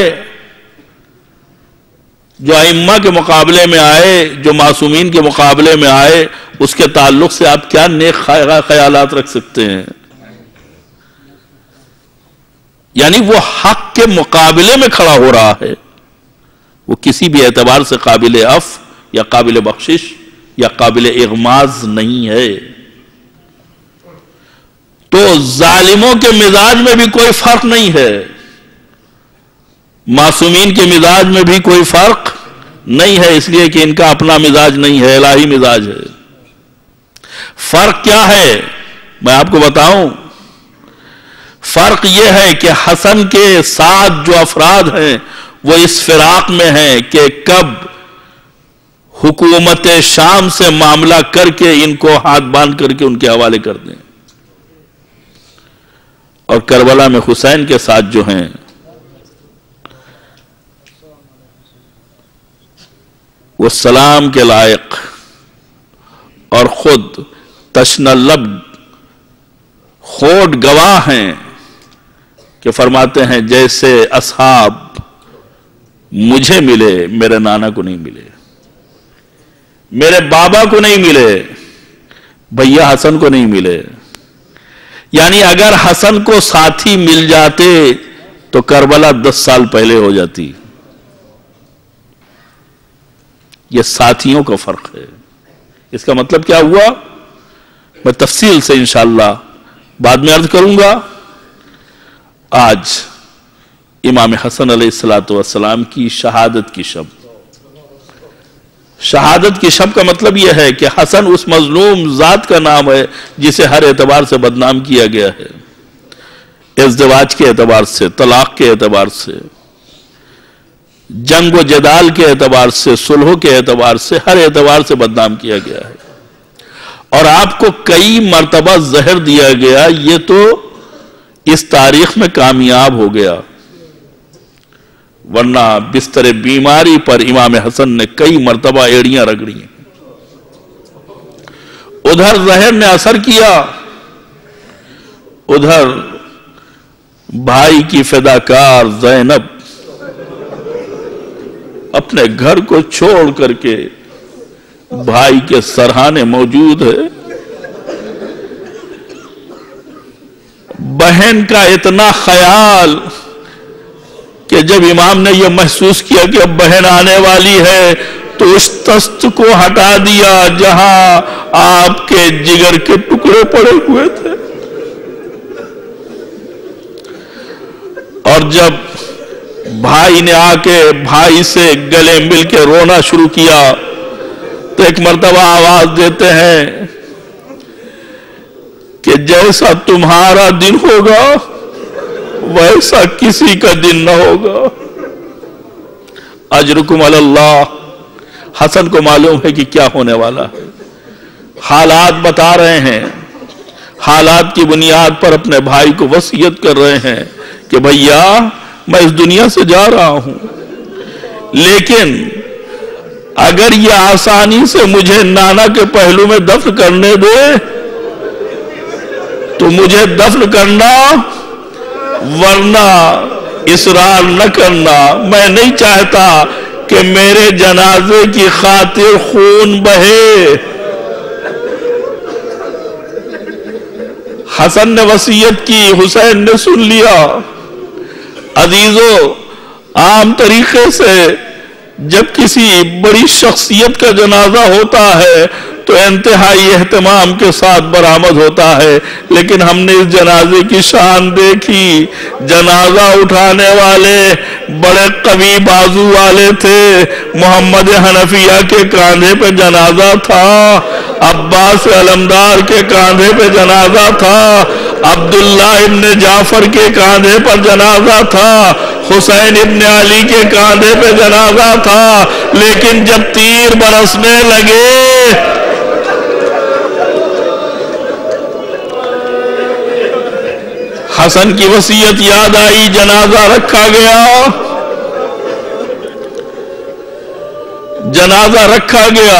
جو ائمہ کے مقابلے میں آئے، جو معصومین کے مقابلے میں آئے، اس کے تعلق سے آپ کیا نیک خیالات رکھ سکتے ہیں؟ یعنی وہ حق کے مقابلے میں کھڑا ہو رہا ہے، وہ کسی بھی اعتبار سے قابل عفو یا قابل بخشش یا قابل اغماز نہیں ہے. تو ظالموں کے مزاج میں بھی کوئی فرق نہیں ہے، معصومین کے مزاج میں بھی کوئی فرق نہیں ہے، اس لیے کہ ان کا اپنا مزاج نہیں ہے، الہی مزاج ہے. فرق کیا ہے میں آپ کو بتاؤں. فرق یہ ہے کہ حسن کے ساتھ جو افراد ہیں وہ اس فراق میں ہیں کہ کب حکومت شام سے معاملہ کر کے ان کو ہاتھ باندھ کر کے ان کے حوالے کر دیں. اور کربلا میں حسین کے ساتھ جو ہیں وہ سلام کے لائق اور خود تشنہ لب خود گواہ ہیں کہ فرماتے ہیں جیسے اصحاب مجھے ملے میرے نانا کو نہیں ملے، میرے بابا کو نہیں ملے، بھیا حسن کو نہیں ملے. یعنی اگر حسن کو ساتھی مل جاتے تو کربلا 10 سال پہلے ہو جاتی. یہ ساتھیوں کا فرق ہے. اس کا مطلب کیا ہوا میں تفصیل سے انشاءاللہ بعد میں عرض کروں گا. آج امام حسن علیہ السلام کی شہادت کی شب. شہادت کی شب کا مطلب یہ ہے کہ حسن اس مظلوم ذات کا نام ہے جسے ہر اعتبار سے بدنام کیا گیا ہے، ازدواج کے اعتبار سے، طلاق کے اعتبار سے، جنگ و جدال کے اعتبار سے، صلح کے اعتبار سے، ہر اعتبار سے بدنام کیا گیا ہے. اور آپ کو کئی مرتبہ زہر دیا گیا، یہ تو اس تاریخ میں کامیاب ہو گیا. ورنہ بستر بیماری پر امام حسن نے کئی مرتبہ ایڑیاں رگڑی ہیں. ادھر زہر نے اثر کیا، ادھر بھائی کی فداکار زینب اپنے گھر کو چھوڑ کر کے بھائی کے سرہانے موجود ہے. بہن کا اتنا خیال کہ جب امام نے یہ محسوس کیا کہ اب بہن آنے والی ہے تو اس تست کو ہٹا دیا جہاں آپ کے جگر کے ٹکڑے پڑے ہوئے تھے، اور جب بھائی نے آ کے بھائی سے گلے مل کے رونا شروع کیا تو ایک مرتبہ آواز دیتے ہیں کہ جیسا تمہارا دن ہوگا ویسا کسی کا دن نہ ہوگا، اجرکم علی اللہ۔ حسن کو معلوم ہے کہ کیا ہونے والا ہے، حالات بتا رہے ہیں، حالات کی بنیاد پر اپنے بھائی کو وصیت کر رہے ہیں کہ بھیا میں اس دنیا سے جا رہا ہوں، لیکن اگر یہ آسانی سے مجھے نانا کے پہلو میں دفن کرنے دے تو مجھے دفن کرنا، ورنہ اصرار نہ کرنا۔ میں نہیں چاہتا کہ میرے جنازے کی خاطر خون بہے۔ حسن نے وصیت کی، حسین نے سن لیا۔ عزیزو، عام طریقے سے جب کسی بڑی شخصیت کا جنازہ ہوتا ہے تو انتہائی اہتمام کے ساتھ برآمد ہوتا ہے، لیکن ہم نے اس جنازے کی شان دیکھی۔ جنازہ اٹھانے والے بڑے قوی بازو والے تھے۔ محمد حنفیہ کے کاندھے پہ جنازہ تھا، عباس علمدار کے کاندھے پہ جنازہ تھا، عبداللہ ابن جعفر کے کاندھے پر جنازہ تھا، حسین ابن علی کے کاندھے پہ جنازہ تھا، لیکن جب تیر برسنے لگے حسن کی وصیت یاد آئی، جنازہ رکھا گیا، جنازہ رکھا گیا۔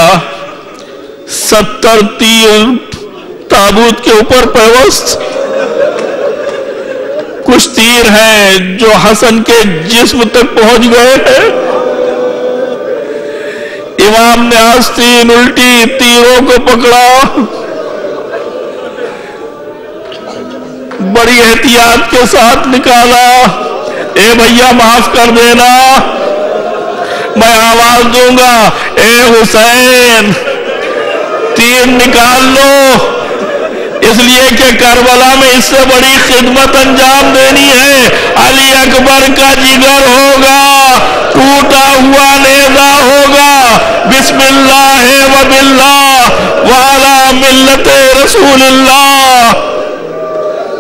70 تیر تابوت کے اوپر پیوست، کچھ تیر ہیں جو حسن کے جسم تک پہنچ گئے ہیں۔ امام نے آستین الٹی تیروں کو پکڑا، بڑی احتیاط کے ساتھ نکالا۔ اے بھیا معاف کر دینا، میں آواز دوں گا، اے حسین تیر نکال لو، اس لیے کہ کربلا میں اس سے بڑی خدمت انجام دینی ہے۔ علی اکبر کا جگر ہوگا، ٹوٹا ہوا نیزہ ہوگا، بسم اللہ و باللہ وعلی ملت رسول اللہ،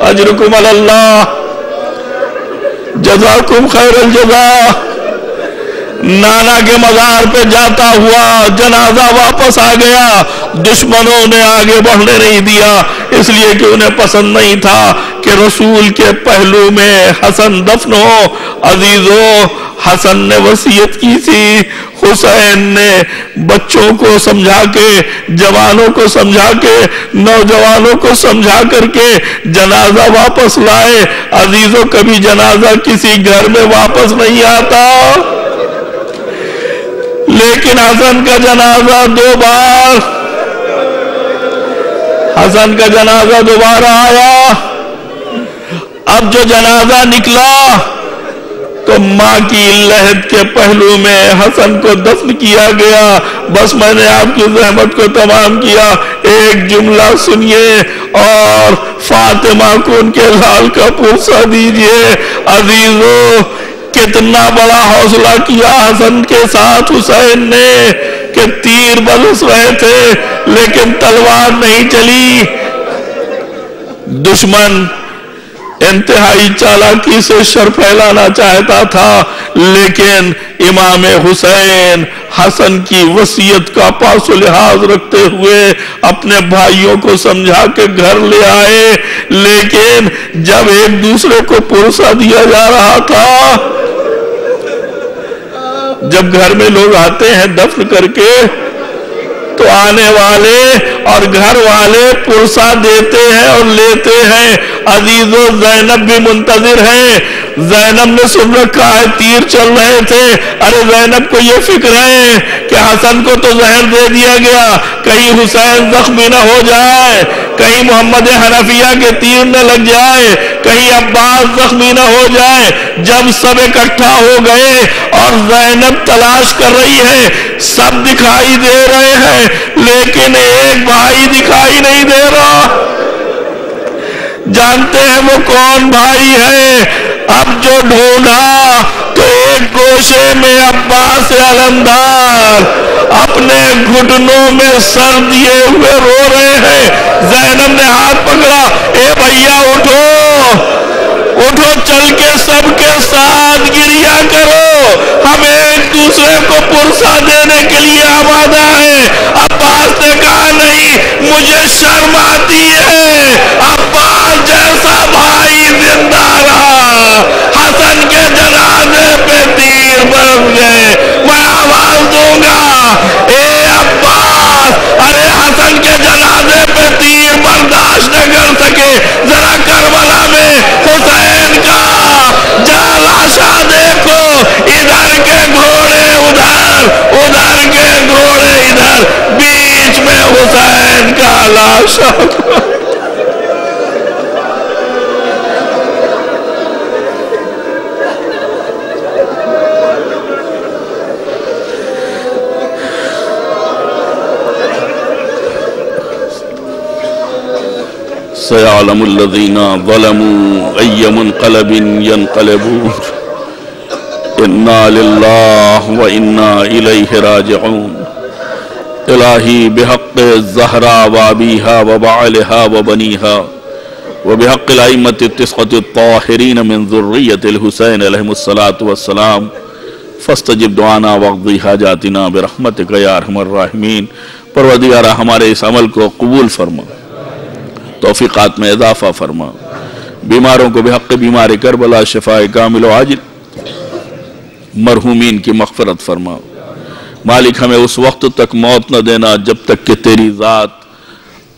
اجرکم علی اللہ، جزاکم خیر الجزا۔ نانا کے مزار پہ جاتا ہوا جنازہ واپس آ گیا، دشمنوں نے آگے بڑھنے نہیں دیا، اس لیے کہ انہیں پسند نہیں تھا کہ رسول کے پہلو میں حسن دفن ہو۔ عزیزو، حسن نے وصیت کی تھی، حسین نے بچوں کو سمجھا کے، جوانوں کو سمجھا کے، نوجوانوں کو سمجھا کر کے جنازہ واپس لائے۔ عزیزو، کبھی جنازہ کسی گھر میں واپس نہیں آتا، لیکن حسن کا جنازہ حسن کا جنازہ دوبارہ آیا۔ اب جو جنازہ نکلا تو ماں کی لحد کے پہلو میں حسن کو دفن کیا گیا۔ بس میں نے آپ کی زحمت کو تمام کیا، ایک جملہ سنیے اور فاطمہ کو ان کے لال کا پرسہ دیجئے۔ عزیزو، کتنا بڑا حوصلہ کیا حسن کے ساتھ حسین نے کہ تیر برس رہے تھے لیکن تلوار نہیں چلی۔ دشمن انتہائی چالاکی سے شر پھیلانا چاہتا تھا، لیکن امام حسین حسن کی وصیت کا پاس و لحاظ رکھتے ہوئے اپنے بھائیوں کو سمجھا کے گھر لے آئے۔ لیکن جب ایک دوسرے کو پرسہ دیا جا رہا تھا، جب گھر میں لوگ آتے ہیں دفن کر کے تو آنے والے اور گھر والے پرسہ دیتے ہیں اور لیتے ہیں۔ عزیزو، زینب بھی منتظر ہے، زینب نے سن رکھا ہے تیر چل رہے تھے۔ ارے زینب کو یہ فکر ہے کہ حسن کو تو زہر دے دیا گیا، کہیں حسین زخمی نہ ہو جائے، کہیں محمد حنفیہ کے تیر نہ لگ جائے، کہیں عباس زخمی نہ ہو جائے۔ جب سب اکٹھا ہو گئے اور زینب تلاش کر رہی ہے، سب دکھائی دے رہے ہیں لیکن ایک بھائی دکھائی نہیں دے رہا۔ جانتے ہیں وہ کون بھائی ہے؟ اب جو ڈھونڈا تو ایک گوشے میں عباس علمدار اپنے گھٹنوں میں سر دیے ہوئے رو رہے ہیں۔ زینب نے ہاتھ پکڑا، اے بھیا اٹھو اٹھو، چل کے سب کے ساتھ گریا کرو، ہم ایک دوسرے کو پرسہ دینے کے لیے آمادہ ہیں۔ عباس نے کہا نہیں، مجھے شرم آتی ہے، عباس جیسا بھائی زندہ رہا، حسن کے جنازے پہ تیر برس گئے، میں آواز دوں گا اے عباس، ارے حسن کے جنازے پہ تیر برداشت نہ کر سکے، ذرا کربلا میں حسین کا لاشا دیکھو، ادھر کے گھوڑے ادھر، ادھر کے گھوڑے ادھر، بیچ میں حسین کا لاشا۔ سيعلم الذين ظلموا أي منقلب ينقلبون إنا لله وإنا إليه راجعون إلهي بحق الزهراء وأبيها وبعلها وبنيها وبحق الأئمة التسعة الطاهرين من ذرية الحسين عليهم الصلاة والسلام فاستجب دعانا واقضي حاجاتنا برحمتك يا أرحم الراحمين۔ پروردگارہ ہمارے اس عمل کو قبول فرما، توفیقات میں اضافہ فرما، بیماروں کو بحق بیمار کربلا شفاء کامل و عاجل، مرحومین کی مغفرت فرما۔ مالک ہمیں اس وقت تک موت نہ دینا جب تک کہ تیری ذات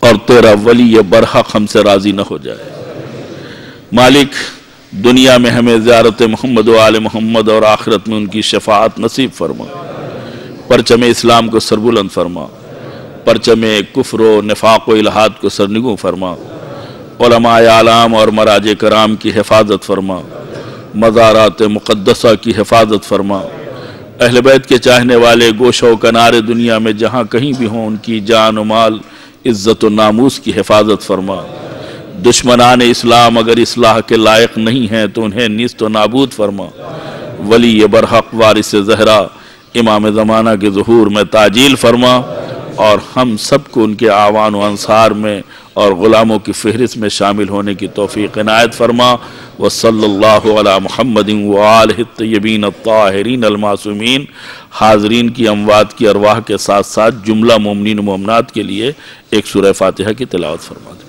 اور تیرا ولی برحق ہم سے راضی نہ ہو جائے۔ مالک دنیا میں ہمیں زیارت محمد و آل محمد اور آخرت میں ان کی شفاعت نصیب فرما۔ پرچم اسلام کو سربلند فرما، پرچم کفر و نفاق و الہاد کو سرنگوں فرما، علماء اعلام اور مراجع کرام کی حفاظت فرما، مزارات مقدسہ کی حفاظت فرما، اہل بیت کے چاہنے والے گوشہ و کنارے دنیا میں جہاں کہیں بھی ہوں ان کی جان و مال، عزت و ناموس کی حفاظت فرما۔ دشمنان اسلام اگر اصلاح کے لائق نہیں ہیں تو انہیں نیست و نابود فرما۔ ولی برحق وارث زہرا امام زمانہ کے ظہور میں تعجیل فرما، اور ہم سب کو ان کے اعوان و انصار میں اور غلاموں کی فہرست میں شامل ہونے کی توفیق عنایت فرما۔ وصلی اللہ علی محمد وآلہ الطیبین الطاہرین المعصومین۔ حاضرین کی اموات کی ارواح کے ساتھ ساتھ جملہ مومنین و مومنات کے لیے ایک سورہ فاتحہ کی تلاوت فرما دیں۔